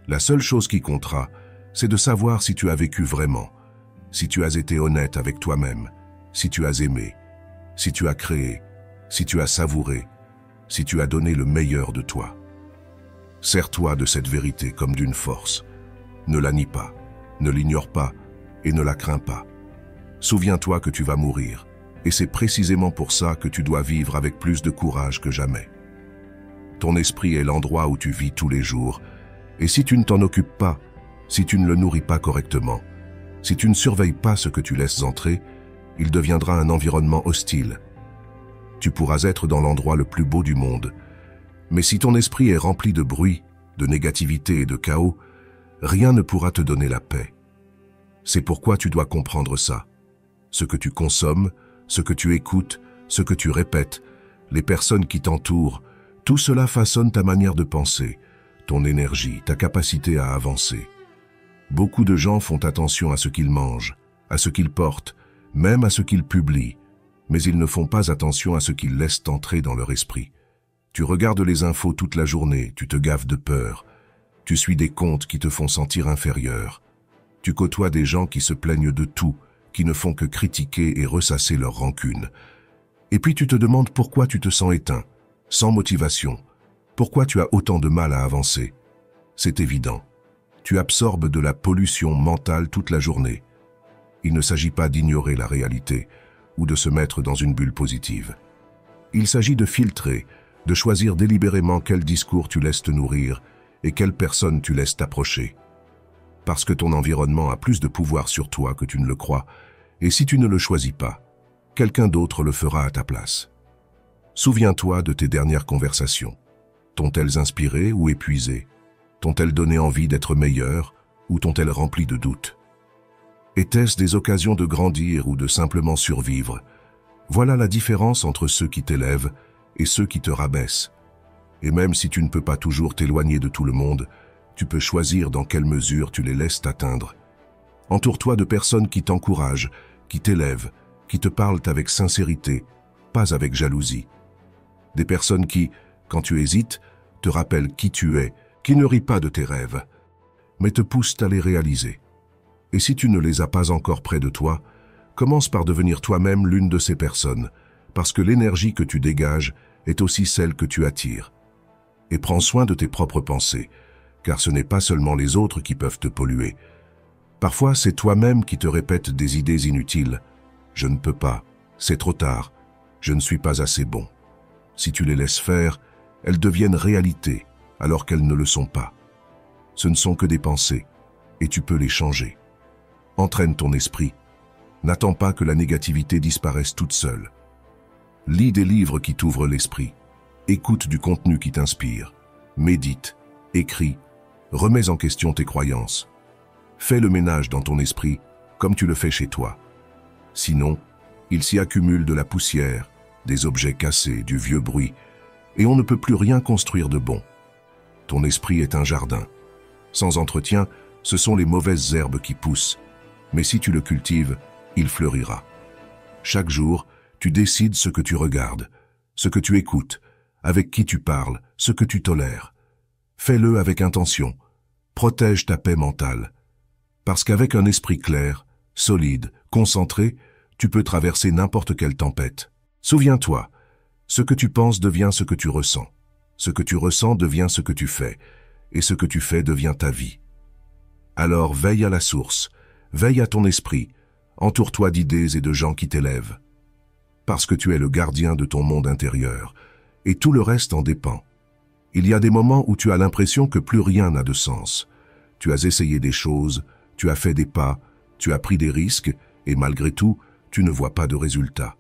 La seule chose qui comptera, c'est de savoir si tu as vécu vraiment, si tu as été honnête avec toi-même, si tu as aimé, si tu as créé, si tu as savouré, si tu as donné le meilleur de toi. Sers-toi de cette vérité comme d'une force. Ne la nie pas, ne l'ignore pas et ne la crains pas. Souviens-toi que tu vas mourir, et c'est précisément pour ça que tu dois vivre avec plus de courage que jamais. Ton esprit est l'endroit où tu vis tous les jours, et si tu ne t'en occupes pas, si tu ne le nourris pas correctement, si tu ne surveilles pas ce que tu laisses entrer, il deviendra un environnement hostile. Tu pourras être dans l'endroit le plus beau du monde, mais si ton esprit est rempli de bruit, de négativité et de chaos, rien ne pourra te donner la paix. C'est pourquoi tu dois comprendre ça. Ce que tu consommes, ce que tu écoutes, ce que tu répètes, les personnes qui t'entourent, tout cela façonne ta manière de penser, ton énergie, ta capacité à avancer. Beaucoup de gens font attention à ce qu'ils mangent, à ce qu'ils portent, même à ce qu'ils publient, mais ils ne font pas attention à ce qu'ils laissent entrer dans leur esprit. Tu regardes les infos toute la journée, tu te gaves de peur. Tu suis des comptes qui te font sentir inférieur. Tu côtoies des gens qui se plaignent de tout, qui ne font que critiquer et ressasser leur rancune. Et puis tu te demandes pourquoi tu te sens éteint, sans motivation. Pourquoi tu as autant de mal à avancer? C'est évident. Tu absorbes de la pollution mentale toute la journée. Il ne s'agit pas d'ignorer la réalité ou de se mettre dans une bulle positive. Il s'agit de filtrer, de choisir délibérément quel discours tu laisses te nourrir et quelle personne tu laisses t'approcher. Parce que ton environnement a plus de pouvoir sur toi que tu ne le crois, et si tu ne le choisis pas, quelqu'un d'autre le fera à ta place. Souviens-toi de tes dernières conversations. T'ont-elles inspiré ou épuisé? T'ont-elles donné envie d'être meilleur ou t'ont-elles rempli de doutes? Étaient-ce des occasions de grandir ou de simplement survivre? Voilà la différence entre ceux qui t'élèvent et ceux qui te rabaissent. Et même si tu ne peux pas toujours t'éloigner de tout le monde, tu peux choisir dans quelle mesure tu les laisses t'atteindre. Entoure-toi de personnes qui t'encouragent, qui t'élèvent, qui te parlent avec sincérité, pas avec jalousie. Des personnes qui, quand tu hésites, te rappellent qui tu es, qui ne rient pas de tes rêves, mais te poussent à les réaliser. Et si tu ne les as pas encore près de toi, commence par devenir toi-même l'une de ces personnes, parce que l'énergie que tu dégages est aussi celle que tu attires. Et prends soin de tes propres pensées, car ce n'est pas seulement les autres qui peuvent te polluer. Parfois, c'est toi-même qui te répètes des idées inutiles. Je ne peux pas, c'est trop tard, je ne suis pas assez bon. Si tu les laisses faire, elles deviennent réalité, alors qu'elles ne le sont pas. Ce ne sont que des pensées, et tu peux les changer. Entraîne ton esprit. N'attends pas que la négativité disparaisse toute seule. Lis des livres qui t'ouvrent l'esprit. Écoute du contenu qui t'inspire. Médite, écris, remets en question tes croyances. Fais le ménage dans ton esprit, comme tu le fais chez toi. Sinon, il s'y accumule de la poussière, des objets cassés, du vieux bruit, et on ne peut plus rien construire de bon. Ton esprit est un jardin. Sans entretien, ce sont les mauvaises herbes qui poussent, mais si tu le cultives, il fleurira. Chaque jour, tu décides ce que tu regardes, ce que tu écoutes, avec qui tu parles, ce que tu tolères. Fais-le avec intention. Protège ta paix mentale. Parce qu'avec un esprit clair, solide, concentré, tu peux traverser n'importe quelle tempête. Souviens-toi, ce que tu penses devient ce que tu ressens. Ce que tu ressens devient ce que tu fais, et ce que tu fais devient ta vie. Alors veille à la source, veille à ton esprit, entoure-toi d'idées et de gens qui t'élèvent. Parce que tu es le gardien de ton monde intérieur, et tout le reste en dépend. Il y a des moments où tu as l'impression que plus rien n'a de sens. Tu as essayé des choses, tu as fait des pas, tu as pris des risques, et malgré tout, tu ne vois pas de résultat.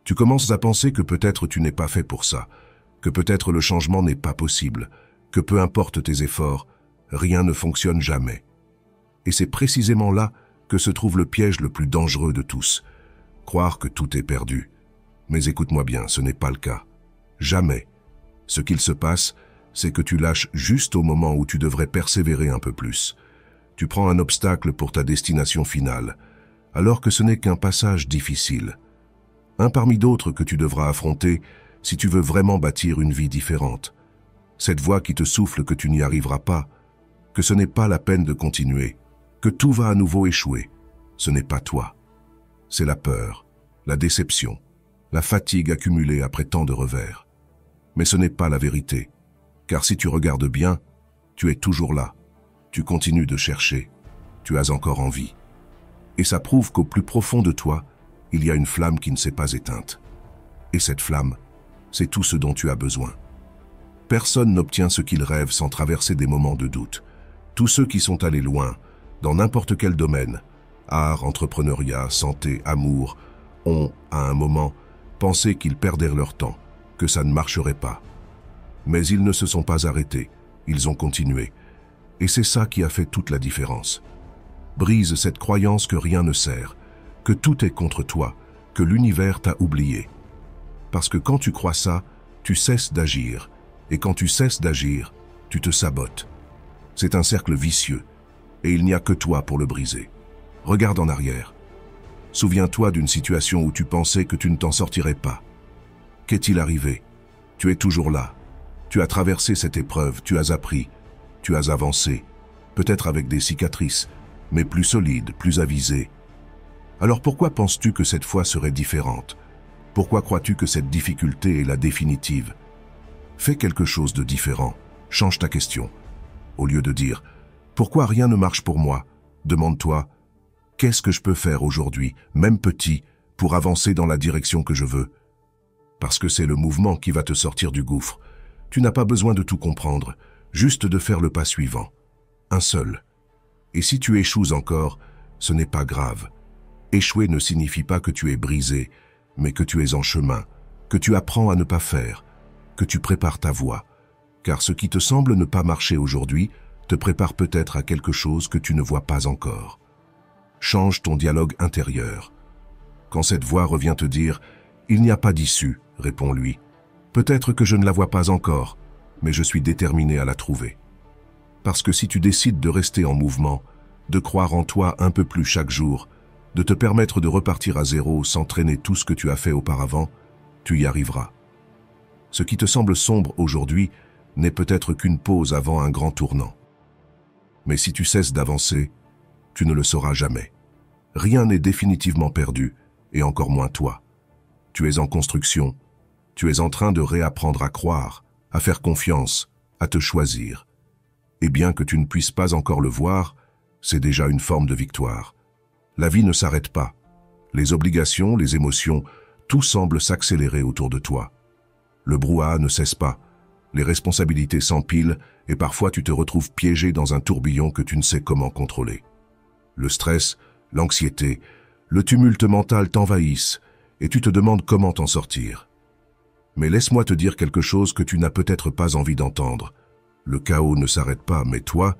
Tu commences à penser que peut-être tu n'es pas fait pour ça, que peut-être le changement n'est pas possible, que peu importe tes efforts, rien ne fonctionne jamais. Et c'est précisément là que se trouve le piège le plus dangereux de tous. Croire que tout est perdu. Mais écoute-moi bien, ce n'est pas le cas. Jamais. Ce qu'il se passe, c'est que tu lâches juste au moment où tu devrais persévérer un peu plus. Tu prends un obstacle pour ta destination finale, alors que ce n'est qu'un passage difficile. Un parmi d'autres que tu devras affronter si tu veux vraiment bâtir une vie différente. Cette voix qui te souffle que tu n'y arriveras pas, que ce n'est pas la peine de continuer, que tout va à nouveau échouer. Ce n'est pas toi. C'est la peur, la déception, la fatigue accumulée après tant de revers. Mais ce n'est pas la vérité, car si tu regardes bien, tu es toujours là. Tu continues de chercher, tu as encore envie. Et ça prouve qu'au plus profond de toi, il y a une flamme qui ne s'est pas éteinte. Et cette flamme, c'est tout ce dont tu as besoin. Personne n'obtient ce qu'il rêve sans traverser des moments de doute. Tous ceux qui sont allés loin, dans n'importe quel domaine, art, entrepreneuriat, santé, amour, ont, à un moment, pensé qu'ils perdaient leur temps, que ça ne marcherait pas. Mais ils ne se sont pas arrêtés, ils ont continué. Et c'est ça qui a fait toute la différence. Brise cette croyance que rien ne sert, que tout est contre toi, que l'univers t'a oublié. Parce que quand tu crois ça, tu cesses d'agir. Et quand tu cesses d'agir, tu te sabotes. C'est un cercle vicieux, et il n'y a que toi pour le briser. Regarde en arrière. Souviens-toi d'une situation où tu pensais que tu ne t'en sortirais pas. Qu'est-il arrivé? Tu es toujours là. Tu as traversé cette épreuve, tu as appris. tu as avancé, peut-être avec des cicatrices, mais plus solides, plus avisées. Alors pourquoi penses-tu que cette fois serait différente? Pourquoi crois-tu que cette difficulté est la définitive? Fais quelque chose de différent, change ta question. Au lieu de dire « Pourquoi rien ne marche pour moi ?» demande-toi « Qu'est-ce que je peux faire aujourd'hui, même petit, pour avancer dans la direction que je veux ?» Parce que c'est le mouvement qui va te sortir du gouffre. Tu n'as pas besoin de tout comprendre, juste de faire le pas suivant. Un seul. Et si tu échoues encore, ce n'est pas grave. Échouer ne signifie pas que tu es brisé, mais que tu es en chemin, que tu apprends à ne pas faire, que tu prépares ta voie. Car ce qui te semble ne pas marcher aujourd'hui te prépare peut-être à quelque chose que tu ne vois pas encore. Change ton dialogue intérieur. Quand cette voix revient te dire « Il n'y a pas d'issue », réponds-lui. Peut-être que je ne la vois pas encore, mais je suis déterminé à la trouver. Parce que si tu décides de rester en mouvement, de croire en toi un peu plus chaque jour, de te permettre de repartir à zéro sans traîner tout ce que tu as fait auparavant, tu y arriveras. Ce qui te semble sombre aujourd'hui n'est peut-être qu'une pause avant un grand tournant. Mais si tu cesses d'avancer, tu ne le sauras jamais. Rien n'est définitivement perdu, et encore moins toi. Tu es en construction, tu es en train de réapprendre à croire, à faire confiance, à te choisir. Et bien que tu ne puisses pas encore le voir, c'est déjà une forme de victoire. La vie ne s'arrête pas. Les obligations, les émotions, tout semble s'accélérer autour de toi. Le brouhaha ne cesse pas. Les responsabilités s'empilent et parfois tu te retrouves piégé dans un tourbillon que tu ne sais comment contrôler. Le stress, l'anxiété, le tumulte mental t'envahissent et tu te demandes comment t'en sortir. Mais laisse-moi te dire quelque chose que tu n'as peut-être pas envie d'entendre. Le chaos ne s'arrête pas, mais toi,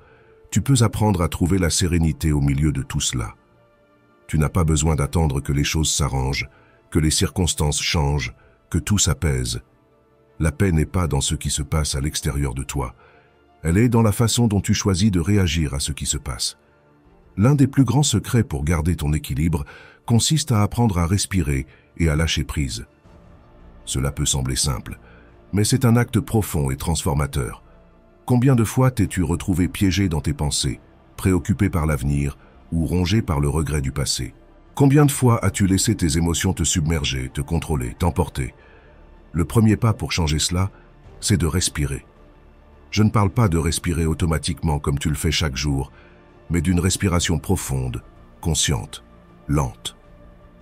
tu peux apprendre à trouver la sérénité au milieu de tout cela. Tu n'as pas besoin d'attendre que les choses s'arrangent, que les circonstances changent, que tout s'apaise. La paix n'est pas dans ce qui se passe à l'extérieur de toi. Elle est dans la façon dont tu choisis de réagir à ce qui se passe. L'un des plus grands secrets pour garder ton équilibre consiste à apprendre à respirer et à lâcher prise. Cela peut sembler simple, mais c'est un acte profond et transformateur. Combien de fois t'es-tu retrouvé piégé dans tes pensées, préoccupé par l'avenir ou rongé par le regret du passé? Combien de fois as-tu laissé tes émotions te submerger, te contrôler, t'emporter? Le premier pas pour changer cela, c'est de respirer. Je ne parle pas de respirer automatiquement comme tu le fais chaque jour, mais d'une respiration profonde, consciente, lente.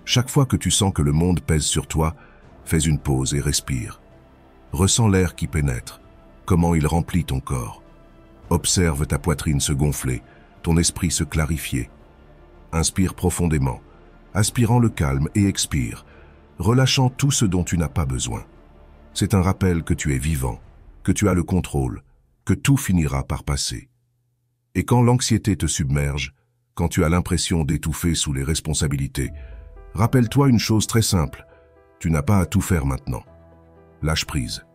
Chaque fois que tu sens que le monde pèse sur toi, fais une pause et respire. Ressens l'air qui pénètre, comment il remplit ton corps. Observe ta poitrine se gonfler, ton esprit se clarifier. Inspire profondément, aspirant le calme et expire, relâchant tout ce dont tu n'as pas besoin. C'est un rappel que tu es vivant, que tu as le contrôle, que tout finira par passer. Et quand l'anxiété te submerge, quand tu as l'impression d'étouffer sous les responsabilités, rappelle-toi une chose très simple, tu n'as pas à tout faire maintenant. Lâche prise.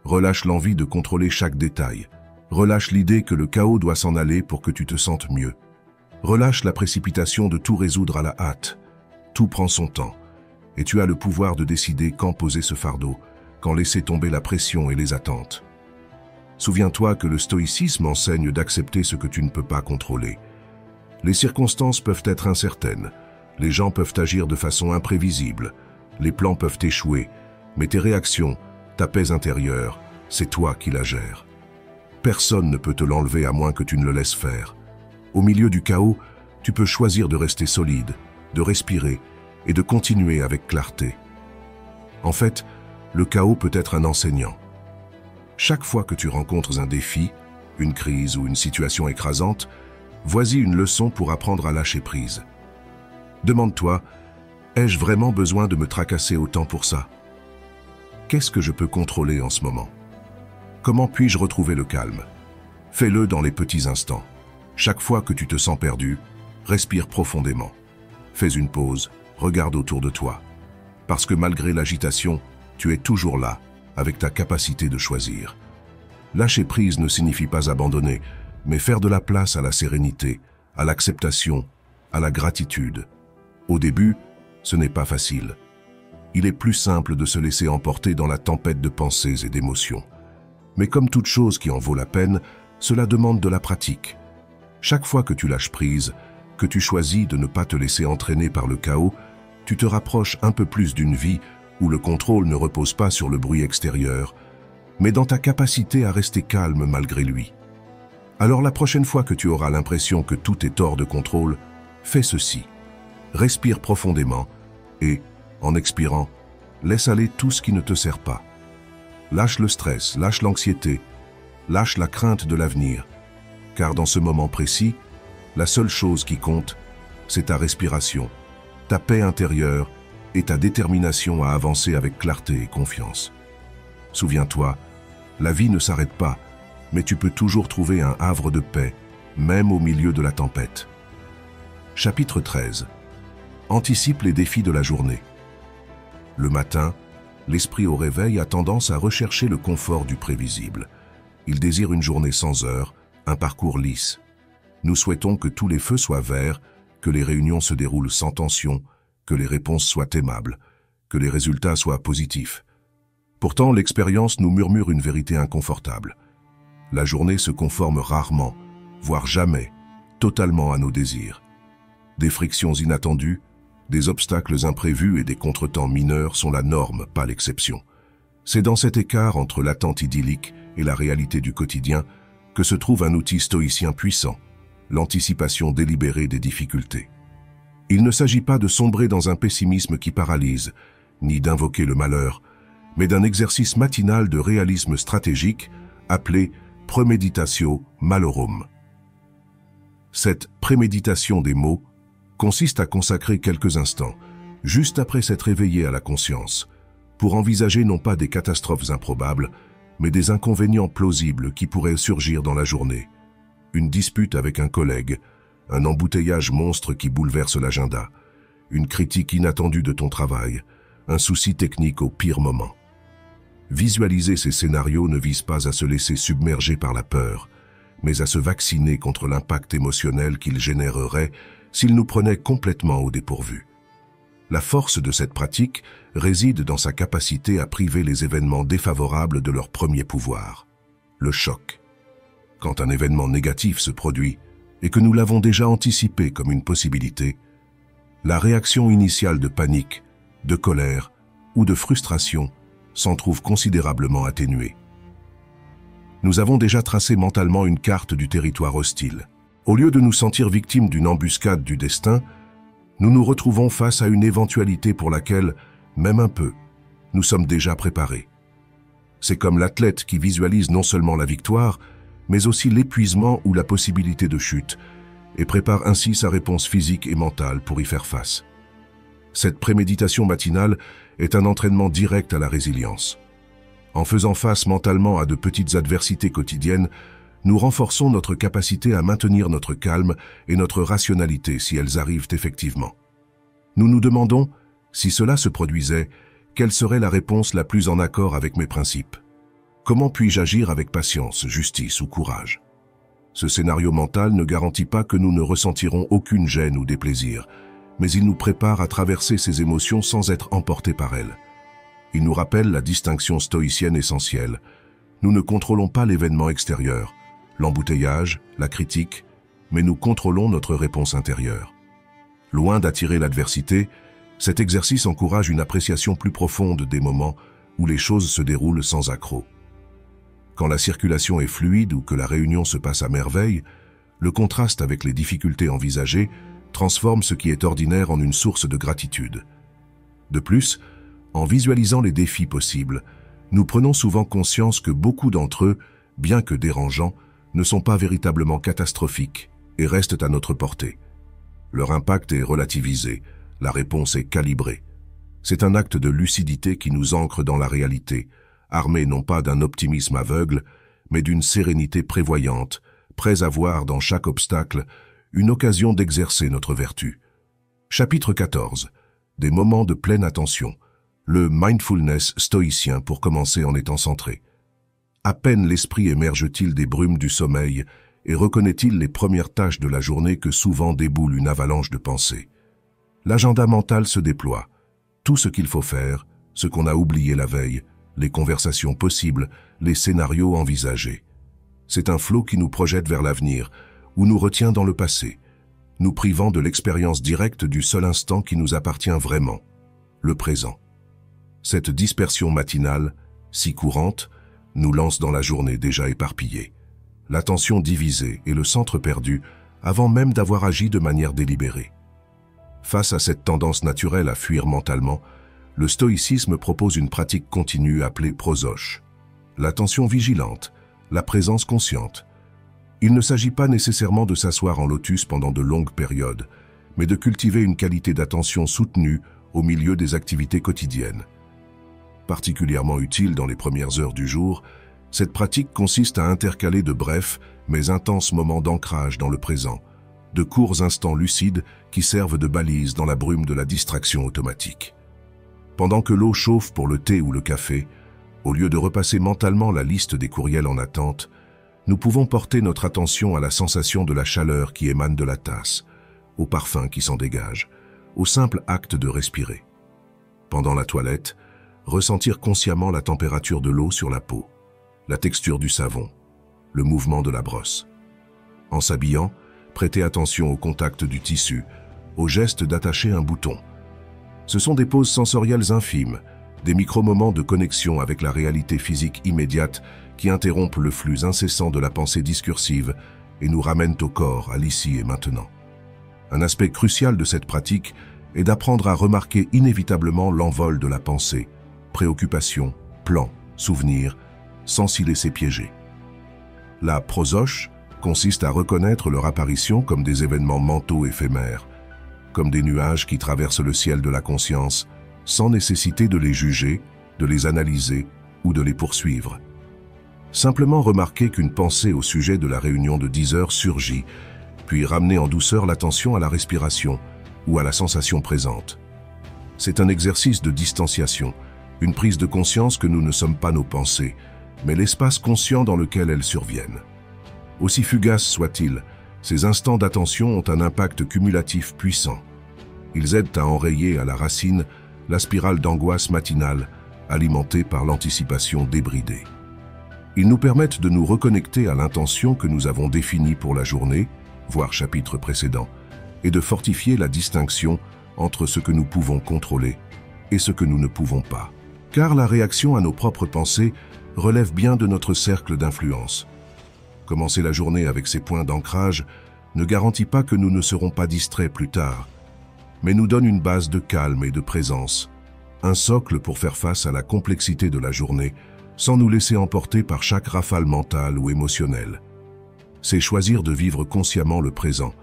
Relâche l'envie de contrôler chaque détail. Relâche l'idée que le chaos doit s'en aller pour que tu te sentes mieux. Relâche la précipitation de tout résoudre à la hâte. Tout prend son temps. Et tu as le pouvoir de décider quand poser ce fardeau, quand laisser tomber la pression et les attentes. Souviens-toi que le stoïcisme enseigne d'accepter ce que tu ne peux pas contrôler. Les circonstances peuvent être incertaines, les gens peuvent agir de façon imprévisible, les plans peuvent échouer, mais tes réactions, ta paix intérieure, c'est toi qui la gères. Personne ne peut te l'enlever à moins que tu ne le laisses faire. Au milieu du chaos, tu peux choisir de rester solide, de respirer et de continuer avec clarté. En fait, le chaos peut être un enseignant. Chaque fois que tu rencontres un défi, une crise ou une situation écrasante, voici une leçon pour apprendre à lâcher prise. Demande-toi, ai-je vraiment besoin de me tracasser autant pour ça? Qu'est-ce que je peux contrôler en ce moment? Comment puis-je retrouver le calme? Fais-le dans les petits instants. Chaque fois que tu te sens perdu, respire profondément. Fais une pause, regarde autour de toi. Parce que malgré l'agitation, tu es toujours là, avec ta capacité de choisir. Lâcher prise ne signifie pas abandonner, mais faire de la place à la sérénité, à l'acceptation, à la gratitude. Au début, ce n'est pas facile. Il est plus simple de se laisser emporter dans la tempête de pensées et d'émotions. Mais comme toute chose qui en vaut la peine, Cela demande de la pratique. Chaque fois que tu lâches prise, que tu choisis de ne pas te laisser entraîner par le chaos, tu te rapproches un peu plus d'une vie où le contrôle ne repose pas sur le bruit extérieur, mais dans ta capacité à rester calme malgré lui. Alors la prochaine fois que tu auras l'impression que tout est hors de contrôle, fais ceci. Respire profondément et, en expirant, laisse aller tout ce qui ne te sert pas. Lâche le stress, lâche l'anxiété, lâche la crainte de l'avenir, car dans ce moment précis, la seule chose qui compte, c'est ta respiration, ta paix intérieure et ta détermination à avancer avec clarté et confiance. Souviens-toi, la vie ne s'arrête pas, mais tu peux toujours trouver un havre de paix, même au milieu de la tempête. Chapitre 13. Anticipe les défis de la journée. Le matin, l'esprit au réveil a tendance à rechercher le confort du prévisible. Il désire une journée sans heurts, un parcours lisse. Nous souhaitons que tous les feux soient verts, que les réunions se déroulent sans tension, que les réponses soient aimables, que les résultats soient positifs. Pourtant, l'expérience nous murmure une vérité inconfortable. La journée se conforme rarement, voire jamais, totalement à nos désirs. Des frictions inattendues, des obstacles imprévus et des contretemps mineurs sont la norme, pas l'exception. C'est dans cet écart entre l'attente idyllique et la réalité du quotidien que se trouve un outil stoïcien puissant, l'anticipation délibérée des difficultés. Il ne s'agit pas de sombrer dans un pessimisme qui paralyse, ni d'invoquer le malheur, mais d'un exercice matinal de réalisme stratégique appelé premeditatio malorum. Cette préméditation des mots consiste à consacrer quelques instants, juste après s'être éveillé à la conscience, pour envisager non pas des catastrophes improbables, mais des inconvénients plausibles qui pourraient surgir dans la journée. Une dispute avec un collègue, un embouteillage monstre qui bouleverse l'agenda, une critique inattendue de ton travail, un souci technique au pire moment. Visualiser ces scénarios ne vise pas à se laisser submerger par la peur, mais à se vacciner contre l'impact émotionnel qu'ils généreraient s'ils nous prenaient complètement au dépourvu. La force de cette pratique réside dans sa capacité à priver les événements défavorables de leur premier pouvoir, le choc. Quand un événement négatif se produit, et que nous l'avons déjà anticipé comme une possibilité, la réaction initiale de panique, de colère ou de frustration s'en trouve considérablement atténuée. Nous avons déjà tracé mentalement une carte du territoire hostile. Au lieu de nous sentir victimes d'une embuscade du destin, nous nous retrouvons face à une éventualité pour laquelle, même un peu, nous sommes déjà préparés. C'est comme l'athlète qui visualise non seulement la victoire, mais aussi l'épuisement ou la possibilité de chute, et prépare ainsi sa réponse physique et mentale pour y faire face. Cette préméditation matinale est un entraînement direct à la résilience. En faisant face mentalement à de petites adversités quotidiennes, nous renforçons notre capacité à maintenir notre calme et notre rationalité si elles arrivent effectivement. Nous nous demandons, si cela se produisait, quelle serait la réponse la plus en accord avec mes principes? Comment puis-je agir avec patience, justice ou courage? Ce scénario mental ne garantit pas que nous ne ressentirons aucune gêne ou déplaisir, mais il nous prépare à traverser ces émotions sans être emportés par elles. Il nous rappelle la distinction stoïcienne essentielle. Nous ne contrôlons pas l'événement extérieur, l'embouteillage, la critique, mais nous contrôlons notre réponse intérieure. Loin d'attirer l'adversité, cet exercice encourage une appréciation plus profonde des moments où les choses se déroulent sans accroc. Quand la circulation est fluide ou que la réunion se passe à merveille, le contraste avec les difficultés envisagées transforme ce qui est ordinaire en une source de gratitude. De plus, en visualisant les défis possibles, nous prenons souvent conscience que beaucoup d'entre eux, bien que dérangeants, ne sont pas véritablement catastrophiques et restent à notre portée. Leur impact est relativisé, la réponse est calibrée. C'est un acte de lucidité qui nous ancre dans la réalité, armé non pas d'un optimisme aveugle, mais d'une sérénité prévoyante, prêts à voir dans chaque obstacle une occasion d'exercer notre vertu. Chapitre 14. Des moments de pleine attention. Le mindfulness stoïcien pour commencer en étant centré. À peine l'esprit émerge-t-il des brumes du sommeil et reconnaît-il les premières tâches de la journée que souvent déboule une avalanche de pensées. L'agenda mental se déploie. Tout ce qu'il faut faire, ce qu'on a oublié la veille, les conversations possibles, les scénarios envisagés. C'est un flot qui nous projette vers l'avenir ou nous retient dans le passé, nous privant de l'expérience directe du seul instant qui nous appartient vraiment, le présent. Cette dispersion matinale, si courante, nous lance dans la journée déjà éparpillée, l'attention divisée et le centre perdu avant même d'avoir agi de manière délibérée. Face à cette tendance naturelle à fuir mentalement, le stoïcisme propose une pratique continue appelée prosoche, l'attention vigilante, la présence consciente. Il ne s'agit pas nécessairement de s'asseoir en lotus pendant de longues périodes, mais de cultiver une qualité d'attention soutenue au milieu des activités quotidiennes. Particulièrement utile dans les premières heures du jour, cette pratique consiste à intercaler de brefs mais intenses moments d'ancrage dans le présent, de courts instants lucides qui servent de balises dans la brume de la distraction automatique. Pendant que l'eau chauffe pour le thé ou le café, au lieu de repasser mentalement la liste des courriels en attente, nous pouvons porter notre attention à la sensation de la chaleur qui émane de la tasse, au parfum qui s'en dégage, au simple acte de respirer. Pendant la toilette, ressentir consciemment la température de l'eau sur la peau, la texture du savon, le mouvement de la brosse. En s'habillant, prêter attention au contact du tissu, au geste d'attacher un bouton. Ce sont des pauses sensorielles infimes, des micro-moments de connexion avec la réalité physique immédiate qui interrompent le flux incessant de la pensée discursive et nous ramènent au corps, à l'ici et maintenant. Un aspect crucial de cette pratique est d'apprendre à remarquer inévitablement l'envol de la pensée, préoccupations, plans, souvenirs, sans s'y laisser piéger. La prosoche consiste à reconnaître leur apparition comme des événements mentaux éphémères, comme des nuages qui traversent le ciel de la conscience, sans nécessité de les juger, de les analyser ou de les poursuivre. Simplement remarquer qu'une pensée au sujet de la réunion de 10 heures surgit, puis ramener en douceur l'attention à la respiration ou à la sensation présente. C'est un exercice de distanciation, une prise de conscience que nous ne sommes pas nos pensées, mais l'espace conscient dans lequel elles surviennent. Aussi fugaces soient-ils, ces instants d'attention ont un impact cumulatif puissant. Ils aident à enrayer à la racine la spirale d'angoisse matinale, alimentée par l'anticipation débridée. Ils nous permettent de nous reconnecter à l'intention que nous avons définie pour la journée, voire chapitre précédent, et de fortifier la distinction entre ce que nous pouvons contrôler et ce que nous ne pouvons pas. Car la réaction à nos propres pensées relève bien de notre cercle d'influence. Commencer la journée avec ces points d'ancrage ne garantit pas que nous ne serons pas distraits plus tard, mais nous donne une base de calme et de présence, un socle pour faire face à la complexité de la journée sans nous laisser emporter par chaque rafale mentale ou émotionnelle. C'est choisir de vivre consciemment le présent,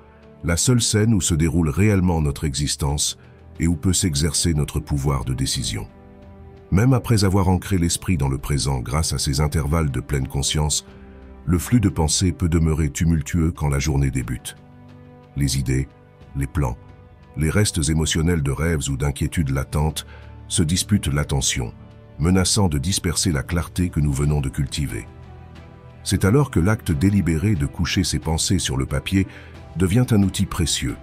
la seule scène où se déroule réellement notre existence et où peut s'exercer notre pouvoir de décision. Même après avoir ancré l'esprit dans le présent grâce à ces intervalles de pleine conscience, le flux de pensée peut demeurer tumultueux quand la journée débute. Les idées, les plans, les restes émotionnels de rêves ou d'inquiétudes latentes se disputent l'attention, menaçant de disperser la clarté que nous venons de cultiver. C'est alors que l'acte délibéré de coucher ses pensées sur le papier devient un outil précieux,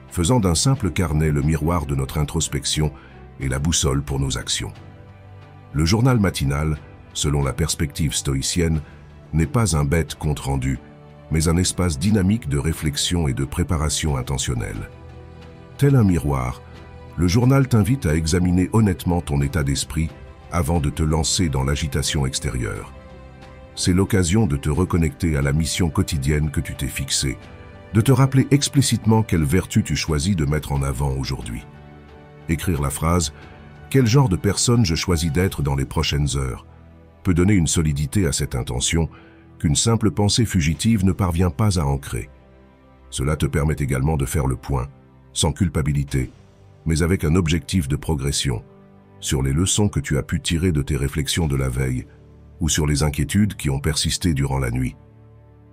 faisant d'un simple carnet le miroir de notre introspection et la boussole pour nos actions. Le journal matinal, selon la perspective stoïcienne, n'est pas un bête compte-rendu, mais un espace dynamique de réflexion et de préparation intentionnelle. Tel un miroir, le journal t'invite à examiner honnêtement ton état d'esprit avant de te lancer dans l'agitation extérieure. C'est l'occasion de te reconnecter à la mission quotidienne que tu t'es fixée, de te rappeler explicitement quelle vertu tu choisis de mettre en avant aujourd'hui. Écrire la phrase « Quel genre de personne je choisis d'être dans les prochaines heures ?» peut donner une solidité à cette intention qu'une simple pensée fugitive ne parvient pas à ancrer. Cela te permet également de faire le point, sans culpabilité, mais avec un objectif de progression, sur les leçons que tu as pu tirer de tes réflexions de la veille ou sur les inquiétudes qui ont persisté durant la nuit.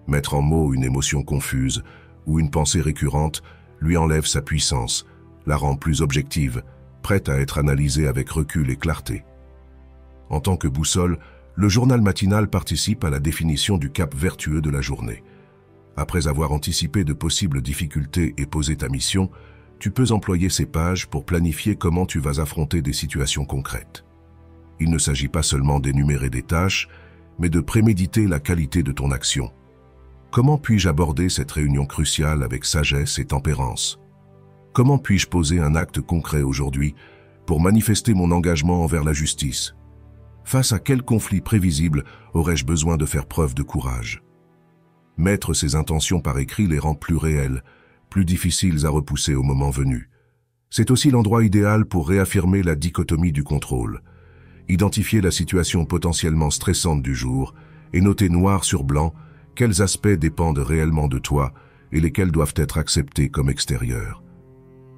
Mettre en mots une émotion confuse ou une pensée récurrente lui enlève sa puissance, la rend plus objective, prête à être analysée avec recul et clarté. En tant que boussole, le journal matinal participe à la définition du cap vertueux de la journée. Après avoir anticipé de possibles difficultés et posé ta mission, tu peux employer ces pages pour planifier comment tu vas affronter des situations concrètes. Il ne s'agit pas seulement d'énumérer des tâches, mais de préméditer la qualité de ton action. Comment puis-je aborder cette réunion cruciale avec sagesse et tempérance? Comment puis-je poser un acte concret aujourd'hui pour manifester mon engagement envers la justice? Face à quel conflit prévisible aurais-je besoin de faire preuve de courage? Mettre ses intentions par écrit les rend plus réelles, plus difficiles à repousser au moment venu. C'est aussi l'endroit idéal pour réaffirmer la dichotomie du contrôle, identifier la situation potentiellement stressante du jour et noter noir sur blanc quels aspects dépendent réellement de toi et lesquels doivent être acceptés comme extérieurs.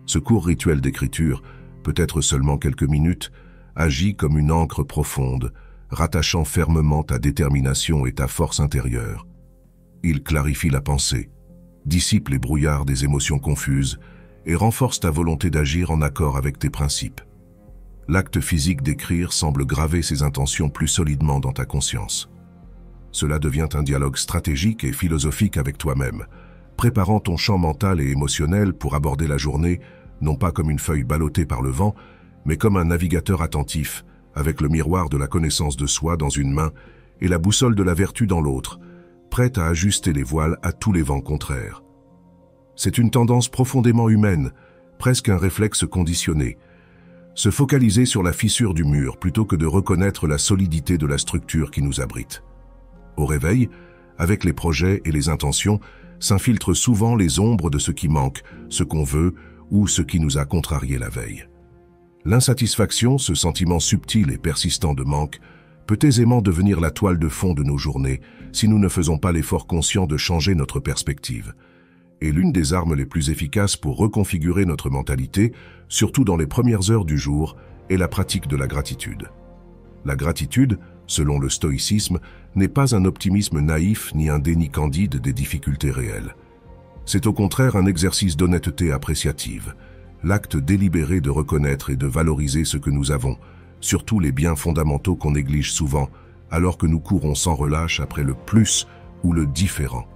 Ce court rituel d'écriture, peut-être seulement quelques minutes, agit comme une encre profonde, rattachant fermement ta détermination et ta force intérieure. Il clarifie la pensée, dissipe les brouillards des émotions confuses et renforce ta volonté d'agir en accord avec tes principes. L'acte physique d'écrire semble graver ces intentions plus solidement dans ta conscience. Cela devient un dialogue stratégique et philosophique avec toi-même, préparant ton champ mental et émotionnel pour aborder la journée, non pas comme une feuille ballottée par le vent, mais comme un navigateur attentif, avec le miroir de la connaissance de soi dans une main et la boussole de la vertu dans l'autre, prête à ajuster les voiles à tous les vents contraires. C'est une tendance profondément humaine, presque un réflexe conditionné. Se focaliser sur la fissure du mur plutôt que de reconnaître la solidité de la structure qui nous abrite. Au réveil, avec les projets et les intentions, s'infiltrent souvent les ombres de ce qui manque, ce qu'on veut ou ce qui nous a contrarié la veille. L'insatisfaction, ce sentiment subtil et persistant de manque, peut aisément devenir la toile de fond de nos journées si nous ne faisons pas l'effort conscient de changer notre perspective. Et l'une des armes les plus efficaces pour reconfigurer notre mentalité, surtout dans les premières heures du jour, est la pratique de la gratitude. La gratitude, selon le stoïcisme, n'est pas un optimisme naïf ni un déni candide des difficultés réelles. C'est au contraire un exercice d'honnêteté appréciative, l'acte délibéré de reconnaître et de valoriser ce que nous avons, surtout les biens fondamentaux qu'on néglige souvent, alors que nous courons sans relâche après le plus ou le différent.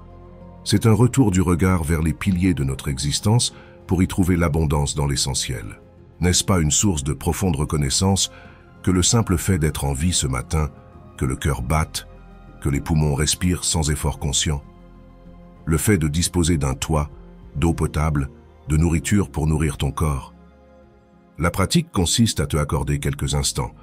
C'est un retour du regard vers les piliers de notre existence pour y trouver l'abondance dans l'essentiel. N'est-ce pas une source de profonde reconnaissance que le simple fait d'être en vie ce matin, que le cœur batte, que les poumons respirent sans effort conscient? Le fait de disposer d'un toit, d'eau potable, de nourriture pour nourrir ton corps. La pratique consiste à te accorder quelques instants,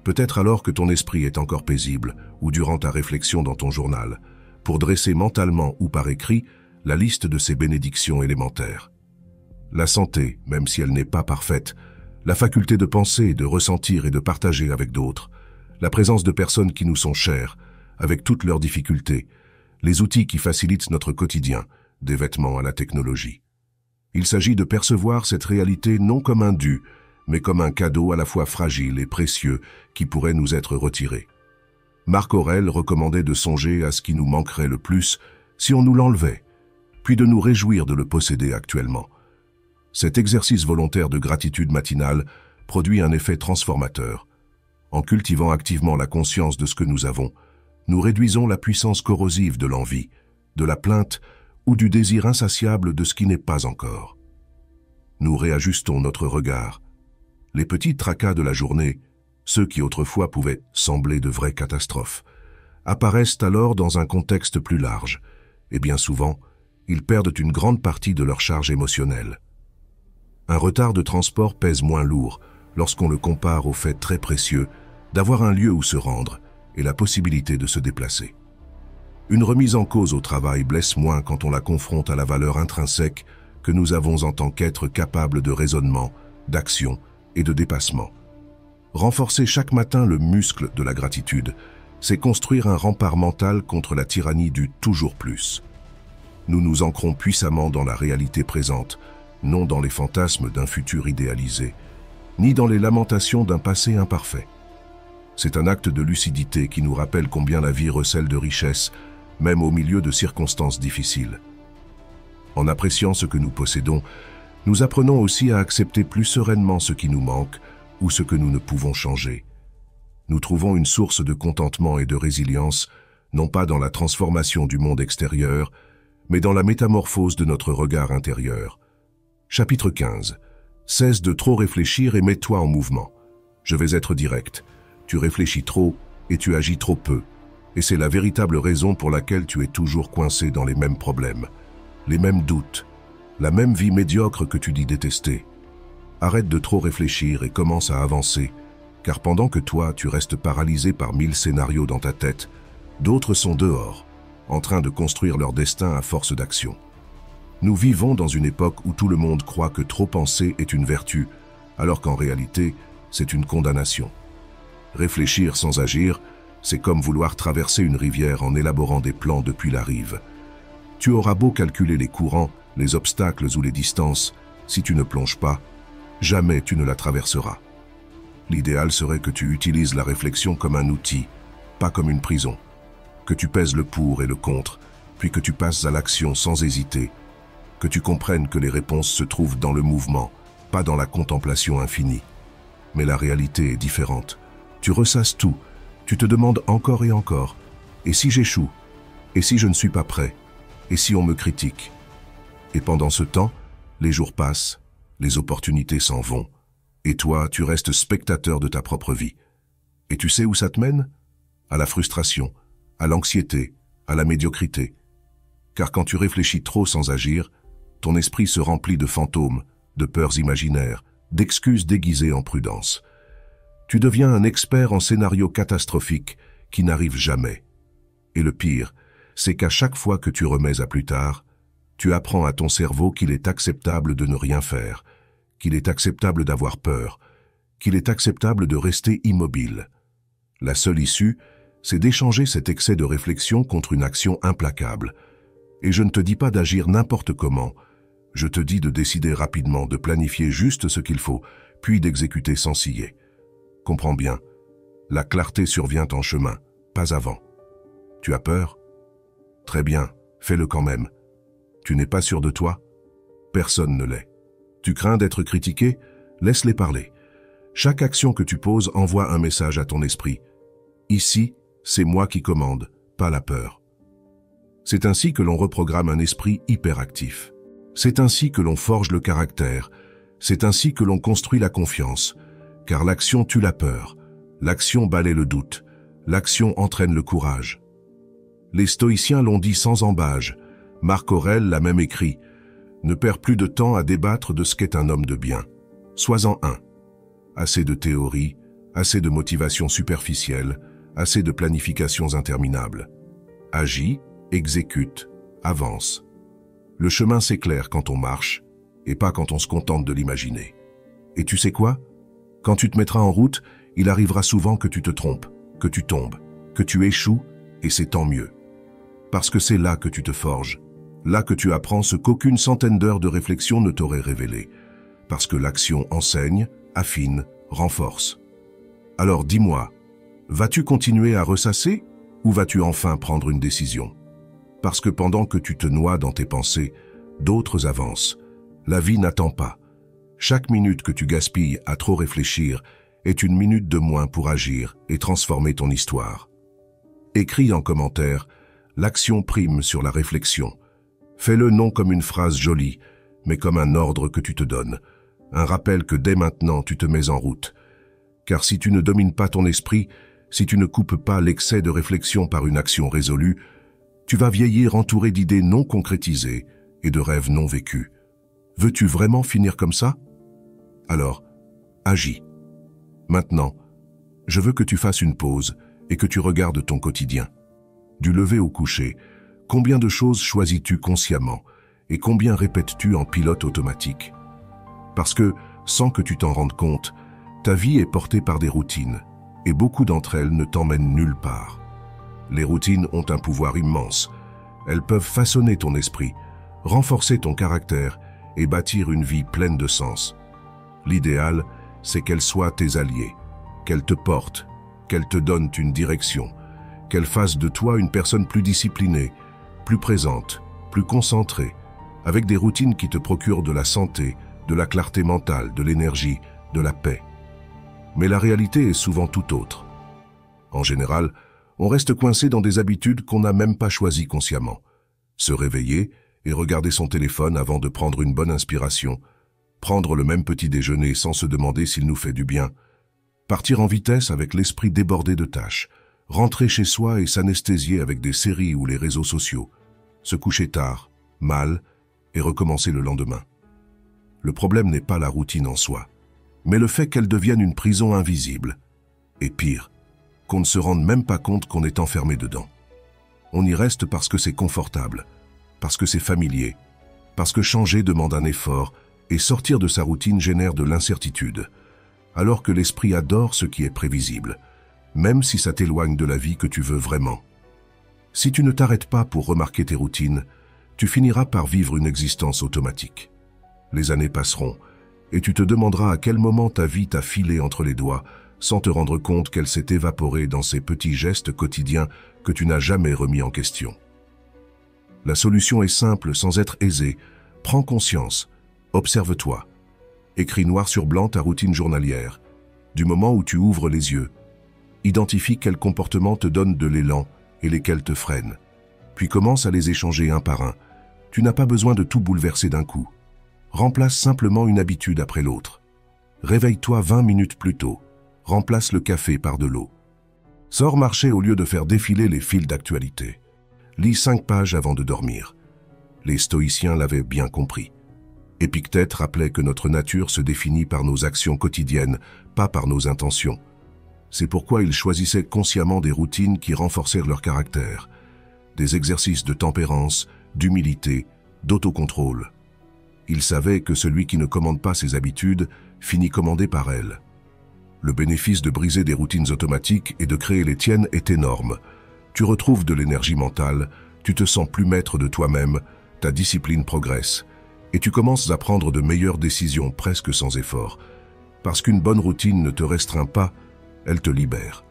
peut-être alors que ton esprit est encore paisible ou durant ta réflexion dans ton journal, pour dresser mentalement ou par écrit la liste de ces bénédictions élémentaires. La santé, même si elle n'est pas parfaite, la faculté de penser, de ressentir et de partager avec d'autres, la présence de personnes qui nous sont chères, avec toutes leurs difficultés, les outils qui facilitent notre quotidien, des vêtements à la technologie. Il s'agit de percevoir cette réalité non comme un dû, mais comme un cadeau à la fois fragile et précieux qui pourrait nous être retiré. Marc Aurèle recommandait de songer à ce qui nous manquerait le plus si on nous l'enlevait, puis de nous réjouir de le posséder actuellement. Cet exercice volontaire de gratitude matinale produit un effet transformateur. En cultivant activement la conscience de ce que nous avons, nous réduisons la puissance corrosive de l'envie, de la plainte ou du désir insatiable de ce qui n'est pas encore. Nous réajustons notre regard. Les petits tracas de la journée, ceux qui autrefois pouvaient sembler de vraies catastrophes, apparaissent alors dans un contexte plus large, et bien souvent, ils perdent une grande partie de leur charge émotionnelle. Un retard de transport pèse moins lourd lorsqu'on le compare au fait très précieux d'avoir un lieu où se rendre et la possibilité de se déplacer. Une remise en cause au travail blesse moins quand on la confronte à la valeur intrinsèque que nous avons en tant qu'êtres capables de raisonnement, d'action et de dépassement. Renforcer chaque matin le muscle de la gratitude, c'est construire un rempart mental contre la tyrannie du « toujours plus ». Nous nous ancrons puissamment dans la réalité présente, non dans les fantasmes d'un futur idéalisé, ni dans les lamentations d'un passé imparfait. C'est un acte de lucidité qui nous rappelle combien la vie recèle de richesses, même au milieu de circonstances difficiles. En appréciant ce que nous possédons, nous apprenons aussi à accepter plus sereinement ce qui nous manque ou ce que nous ne pouvons changer. Nous trouvons une source de contentement et de résilience, non pas dans la transformation du monde extérieur, mais dans la métamorphose de notre regard intérieur. Chapitre 15. Cesse de trop réfléchir et mets-toi en mouvement. Je vais être direct. Tu réfléchis trop et tu agis trop peu. Et c'est la véritable raison pour laquelle tu es toujours coincé dans les mêmes problèmes, les mêmes doutes, la même vie médiocre que tu dis détester. Arrête de trop réfléchir et commence à avancer, car pendant que toi, tu restes paralysé par 1000 scénarios dans ta tête, d'autres sont dehors, en train de construire leur destin à force d'action. Nous vivons dans une époque où tout le monde croit que trop penser est une vertu, alors qu'en réalité, c'est une condamnation. Réfléchir sans agir, c'est comme vouloir traverser une rivière en élaborant des plans depuis la rive. Tu auras beau calculer les courants, les obstacles ou les distances, si tu ne plonges pas, jamais tu ne la traverseras. L'idéal serait que tu utilises la réflexion comme un outil, pas comme une prison. Que tu pèses le pour et le contre, puis que tu passes à l'action sans hésiter. Que tu comprennes que les réponses se trouvent dans le mouvement, pas dans la contemplation infinie. Mais la réalité est différente. Tu ressasses tout, tu te demandes encore et encore. Et si j'échoue? Et si je ne suis pas prêt? Et si on me critique? Et pendant ce temps, les jours passent, les opportunités s'en vont, et toi, tu restes spectateur de ta propre vie. Et tu sais où ça te mène? À la frustration, à l'anxiété, à la médiocrité. Car quand tu réfléchis trop sans agir, ton esprit se remplit de fantômes, de peurs imaginaires, d'excuses déguisées en prudence. Tu deviens un expert en scénarios catastrophiques qui n'arrivent jamais. Et le pire, c'est qu'à chaque fois que tu remets à plus tard, tu apprends à ton cerveau qu'il est acceptable de ne rien faire, qu'il est acceptable d'avoir peur, qu'il est acceptable de rester immobile. La seule issue, c'est d'échanger cet excès de réflexion contre une action implacable. Et je ne te dis pas d'agir n'importe comment, je te dis de décider rapidement, de planifier juste ce qu'il faut, puis d'exécuter sans ciller. Comprends bien, la clarté survient en chemin, pas avant. Tu as peur? Très bien, fais-le quand même. Tu n'es pas sûr de toi? Personne ne l'est. Tu crains d'être critiqué? Laisse-les parler. Chaque action que tu poses envoie un message à ton esprit. Ici, c'est moi qui commande, pas la peur. C'est ainsi que l'on reprogramme un esprit hyperactif. C'est ainsi que l'on forge le caractère. C'est ainsi que l'on construit la confiance. Car l'action tue la peur. L'action balaie le doute. L'action entraîne le courage. Les stoïciens l'ont dit sans embâge. Marc Aurèle l'a même écrit. Ne perds plus de temps à débattre de ce qu'est un homme de bien. Sois-en un. Assez de théorie, assez de motivation superficielle, assez de planifications interminables. Agis, exécute, avance. Le chemin s'éclaire quand on marche, et pas quand on se contente de l'imaginer. Et tu sais quoi? Quand tu te mettras en route, il arrivera souvent que tu te trompes, que tu tombes, que tu échoues, et c'est tant mieux. Parce que c'est là que tu te forges, là que tu apprends ce qu'aucune centaine d'heures de réflexion ne t'aurait révélé. Parce que l'action enseigne, affine, renforce. Alors dis-moi, vas-tu continuer à ressasser ou vas-tu enfin prendre une décision? Parce que pendant que tu te noies dans tes pensées, d'autres avancent. La vie n'attend pas. Chaque minute que tu gaspilles à trop réfléchir est une minute de moins pour agir et transformer ton histoire. Écris en commentaire, l'action prime sur la réflexion. Fais-le non comme une phrase jolie, mais comme un ordre que tu te donnes. Un rappel que dès maintenant tu te mets en route. Car si tu ne domines pas ton esprit, si tu ne coupes pas l'excès de réflexion par une action résolue, tu vas vieillir entouré d'idées non concrétisées et de rêves non vécus. Veux-tu vraiment finir comme ça? Alors, agis. Maintenant, je veux que tu fasses une pause et que tu regardes ton quotidien. Du lever au coucher, combien de choses choisis-tu consciemment et combien répètes-tu en pilote automatique? Parce que, sans que tu t'en rendes compte, ta vie est portée par des routines et beaucoup d'entre elles ne t'emmènent nulle part. Les routines ont un pouvoir immense. Elles peuvent façonner ton esprit, renforcer ton caractère et bâtir une vie pleine de sens. L'idéal, c'est qu'elles soient tes alliés, qu'elles te portent, qu'elles te donnent une direction, qu'elles fassent de toi une personne plus disciplinée, plus présente, plus concentrée, avec des routines qui te procurent de la santé, de la clarté mentale, de l'énergie, de la paix. Mais la réalité est souvent tout autre. En général, on reste coincé dans des habitudes qu'on n'a même pas choisies consciemment. Se réveiller et regarder son téléphone avant de prendre une bonne inspiration, prendre le même petit déjeuner sans se demander s'il nous fait du bien, partir en vitesse avec l'esprit débordé de tâches, Rentrer chez soi et s'anesthésier avec des séries ou les réseaux sociaux. Se coucher tard, mal, et recommencer le lendemain. Le problème n'est pas la routine en soi, mais le fait qu'elle devienne une prison invisible. Et pire, qu'on ne se rende même pas compte qu'on est enfermé dedans. On y reste parce que c'est confortable, parce que c'est familier, parce que changer demande un effort et sortir de sa routine génère de l'incertitude, alors que l'esprit adore ce qui est prévisible, même si ça t'éloigne de la vie que tu veux vraiment. Si tu ne t'arrêtes pas pour remarquer tes routines, tu finiras par vivre une existence automatique. Les années passeront, et tu te demanderas à quel moment ta vie t'a filé entre les doigts, sans te rendre compte qu'elle s'est évaporée dans ces petits gestes quotidiens que tu n'as jamais remis en question. La solution est simple sans être aisée. Prends conscience, observe-toi. Écris noir sur blanc ta routine journalière. Du moment où tu ouvres les yeux, identifie quels comportements te donnent de l'élan et lesquels te freinent. Puis commence à les échanger un par un. Tu n'as pas besoin de tout bouleverser d'un coup. Remplace simplement une habitude après l'autre. Réveille-toi 20 minutes plus tôt. Remplace le café par de l'eau. Sors marcher au lieu de faire défiler les fils d'actualité. Lis 5 pages avant de dormir. Les stoïciens l'avaient bien compris. Épictète rappelait que notre nature se définit par nos actions quotidiennes, pas par nos intentions. C'est pourquoi ils choisissaient consciemment des routines qui renforcèrent leur caractère, des exercices de tempérance, d'humilité, d'autocontrôle. Ils savaient que celui qui ne commande pas ses habitudes finit commandé par elles. Le bénéfice de briser des routines automatiques et de créer les tiennes est énorme. Tu retrouves de l'énergie mentale, tu te sens plus maître de toi-même, ta discipline progresse, et tu commences à prendre de meilleures décisions presque sans effort. Parce qu'une bonne routine ne te restreint pas, elle te libère.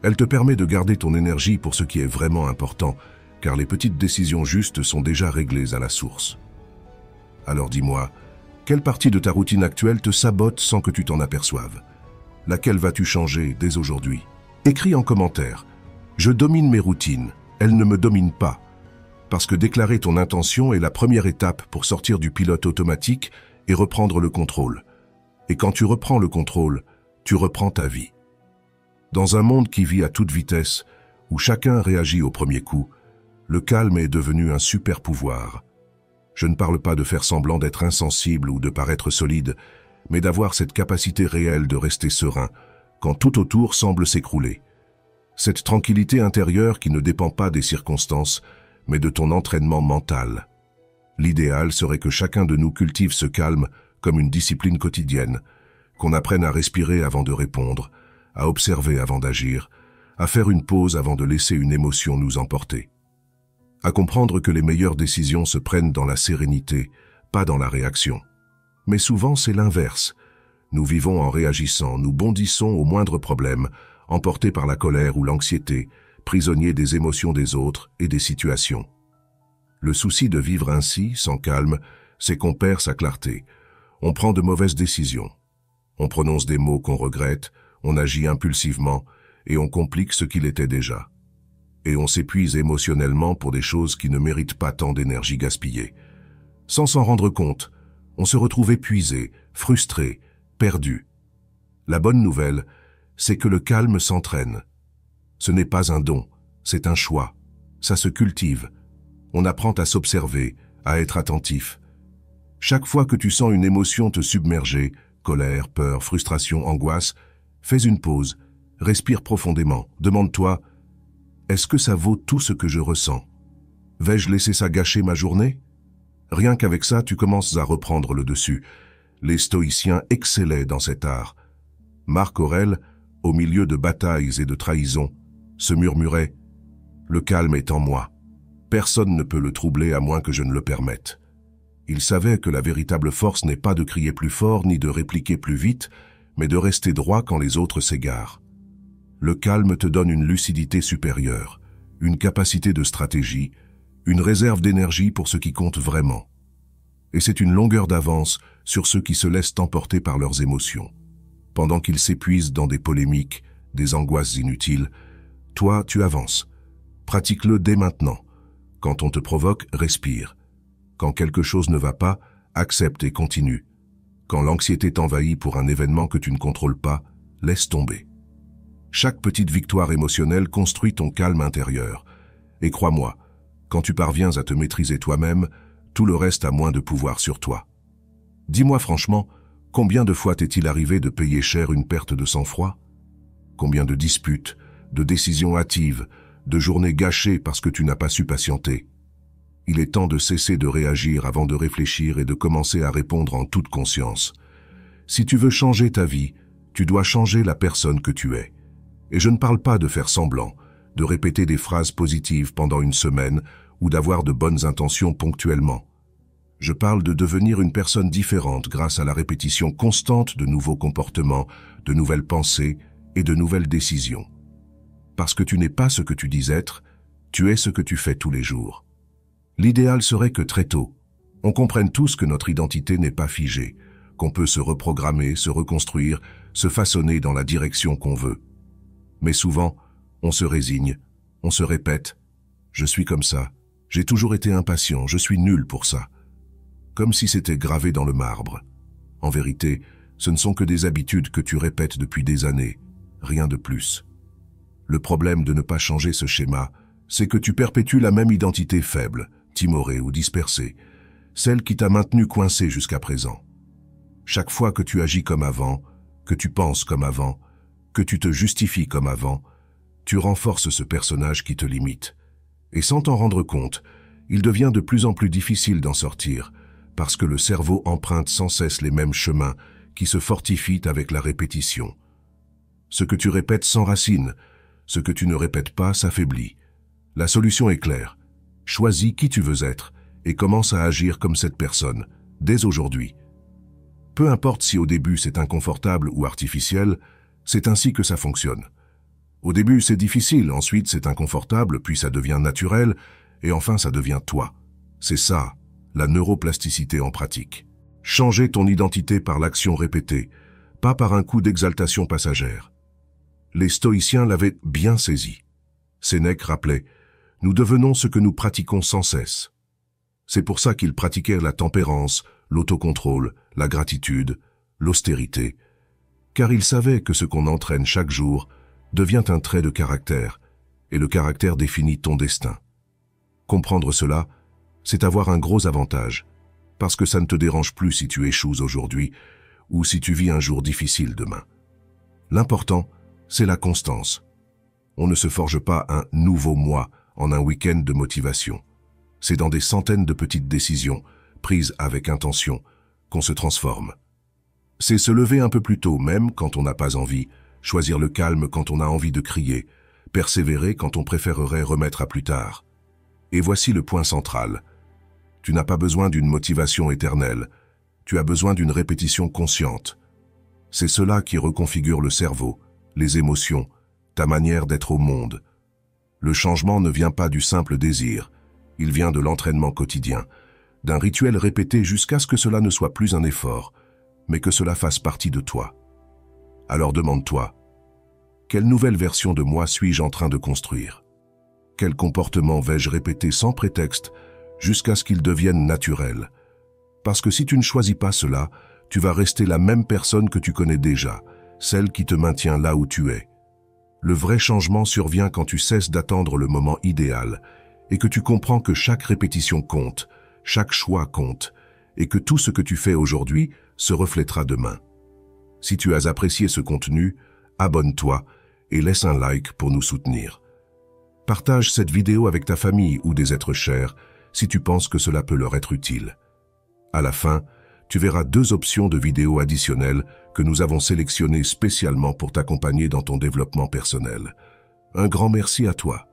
Elle te permet de garder ton énergie pour ce qui est vraiment important, car les petites décisions justes sont déjà réglées à la source. Alors dis-moi, quelle partie de ta routine actuelle te sabote sans que tu t'en aperçoives? Laquelle vas-tu changer dès aujourd'hui? Écris en commentaire. Je domine mes routines, elles ne me dominent pas. Parce que déclarer ton intention est la première étape pour sortir du pilote automatique et reprendre le contrôle. Et quand tu reprends le contrôle, tu reprends ta vie. Dans un monde qui vit à toute vitesse, où chacun réagit au premier coup, le calme est devenu un super pouvoir. Je ne parle pas de faire semblant d'être insensible ou de paraître solide, mais d'avoir cette capacité réelle de rester serein, quand tout autour semble s'écrouler. Cette tranquillité intérieure qui ne dépend pas des circonstances, mais de ton entraînement mental. L'idéal serait que chacun de nous cultive ce calme comme une discipline quotidienne, qu'on apprenne à respirer avant de répondre, à observer avant d'agir, à faire une pause avant de laisser une émotion nous emporter. À comprendre que les meilleures décisions se prennent dans la sérénité, pas dans la réaction. Mais souvent c'est l'inverse. Nous vivons en réagissant, nous bondissons au moindre problème, emportés par la colère ou l'anxiété, prisonniers des émotions des autres et des situations. Le souci de vivre ainsi, sans calme, c'est qu'on perd sa clarté. On prend de mauvaises décisions. On prononce des mots qu'on regrette, on agit impulsivement et on complique ce qu'il était déjà. Et on s'épuise émotionnellement pour des choses qui ne méritent pas tant d'énergie gaspillée. Sans s'en rendre compte, on se retrouve épuisé, frustré, perdu. La bonne nouvelle, c'est que le calme s'entraîne. Ce n'est pas un don, c'est un choix. Ça se cultive. On apprend à s'observer, à être attentif. Chaque fois que tu sens une émotion te submerger, colère, peur, frustration, angoisse, fais une pause, respire profondément, demande-toi « Est-ce que ça vaut tout ce que je ressens? Vais-je laisser ça gâcher ma journée ?» Rien qu'avec ça, tu commences à reprendre le dessus. Les stoïciens excellaient dans cet art. Marc Aurèle, au milieu de batailles et de trahisons, se murmurait « Le calme est en moi. Personne ne peut le troubler à moins que je ne le permette. » Il savait que la véritable force n'est pas de crier plus fort ni de répliquer plus vite, mais de rester droit quand les autres s'égarent. Le calme te donne une lucidité supérieure, une capacité de stratégie, une réserve d'énergie pour ce qui compte vraiment. Et c'est une longueur d'avance sur ceux qui se laissent emporter par leurs émotions. Pendant qu'ils s'épuisent dans des polémiques, des angoisses inutiles, toi, tu avances. Pratique-le dès maintenant. Quand on te provoque, respire. Quand quelque chose ne va pas, accepte et continue. Quand l'anxiété t'envahit pour un événement que tu ne contrôles pas, laisse tomber. Chaque petite victoire émotionnelle construit ton calme intérieur. Et crois-moi, quand tu parviens à te maîtriser toi-même, tout le reste a moins de pouvoir sur toi. Dis-moi franchement, combien de fois t'est-il arrivé de payer cher une perte de sang-froid? Combien de disputes, de décisions hâtives, de journées gâchées parce que tu n'as pas su patienter? Il est temps de cesser de réagir avant de réfléchir et de commencer à répondre en toute conscience. Si tu veux changer ta vie, tu dois changer la personne que tu es. Et je ne parle pas de faire semblant, de répéter des phrases positives pendant une semaine ou d'avoir de bonnes intentions ponctuellement. Je parle de devenir une personne différente grâce à la répétition constante de nouveaux comportements, de nouvelles pensées et de nouvelles décisions. Parce que tu n'es pas ce que tu dis être, tu es ce que tu fais tous les jours. L'idéal serait que très tôt, on comprenne tous que notre identité n'est pas figée, qu'on peut se reprogrammer, se reconstruire, se façonner dans la direction qu'on veut. Mais souvent, on se résigne, on se répète « je suis comme ça, j'ai toujours été impatient, je suis nul pour ça ». Comme si c'était gravé dans le marbre. En vérité, ce ne sont que des habitudes que tu répètes depuis des années, rien de plus. Le problème de ne pas changer ce schéma, c'est que tu perpétues la même identité faible, timorée ou dispersée, celle qui t'a maintenu coincé jusqu'à présent. Chaque fois que tu agis comme avant, que tu penses comme avant, que tu te justifies comme avant, tu renforces ce personnage qui te limite. Et sans t'en rendre compte, il devient de plus en plus difficile d'en sortir, parce que le cerveau emprunte sans cesse les mêmes chemins qui se fortifient avec la répétition. Ce que tu répètes s'enracine, ce que tu ne répètes pas s'affaiblit. La solution est claire. Choisis qui tu veux être et commence à agir comme cette personne, dès aujourd'hui. Peu importe si au début c'est inconfortable ou artificiel, c'est ainsi que ça fonctionne. Au début c'est difficile, ensuite c'est inconfortable, puis ça devient naturel, et enfin ça devient toi. C'est ça, la neuroplasticité en pratique. Changer ton identité par l'action répétée, pas par un coup d'exaltation passagère. Les stoïciens l'avaient bien saisi. Sénèque rappelait « Nous devenons ce que nous pratiquons sans cesse ». C'est pour ça qu'ils pratiquèrent la tempérance, l'autocontrôle, la gratitude, l'austérité, car ils savaient que ce qu'on entraîne chaque jour devient un trait de caractère, et le caractère définit ton destin. Comprendre cela, c'est avoir un gros avantage, parce que ça ne te dérange plus si tu échoues aujourd'hui ou si tu vis un jour difficile demain. L'important, c'est la constance. On ne se forge pas un nouveau moi en un week-end de motivation. C'est dans des centaines de petites décisions, prises avec intention, qu'on se transforme. C'est se lever un peu plus tôt, même quand on n'a pas envie, choisir le calme quand on a envie de crier, persévérer quand on préférerait remettre à plus tard. Et voici le point central. Tu n'as pas besoin d'une motivation éternelle, tu as besoin d'une répétition consciente. C'est cela qui reconfigure le cerveau, les émotions, ta manière d'être au monde. Le changement ne vient pas du simple désir, il vient de l'entraînement quotidien, d'un rituel répété jusqu'à ce que cela ne soit plus un effort, mais que cela fasse partie de toi. Alors demande-toi, quelle nouvelle version de moi suis-je en train de construire? Quel comportement vais-je répéter sans prétexte jusqu'à ce qu'il devienne naturel? Parce que si tu ne choisis pas cela, tu vas rester la même personne que tu connais déjà, celle qui te maintient là où tu es. Le vrai changement survient quand tu cesses d'attendre le moment idéal et que tu comprends que chaque répétition compte, chaque choix compte, et que tout ce que tu fais aujourd'hui se reflètera demain. Si tu as apprécié ce contenu, abonne-toi et laisse un like pour nous soutenir. Partage cette vidéo avec ta famille ou des êtres chers si tu penses que cela peut leur être utile. À la fin, tu verras 2 options de vidéos additionnelles que nous avons sélectionnées spécialement pour t'accompagner dans ton développement personnel. Un grand merci à toi.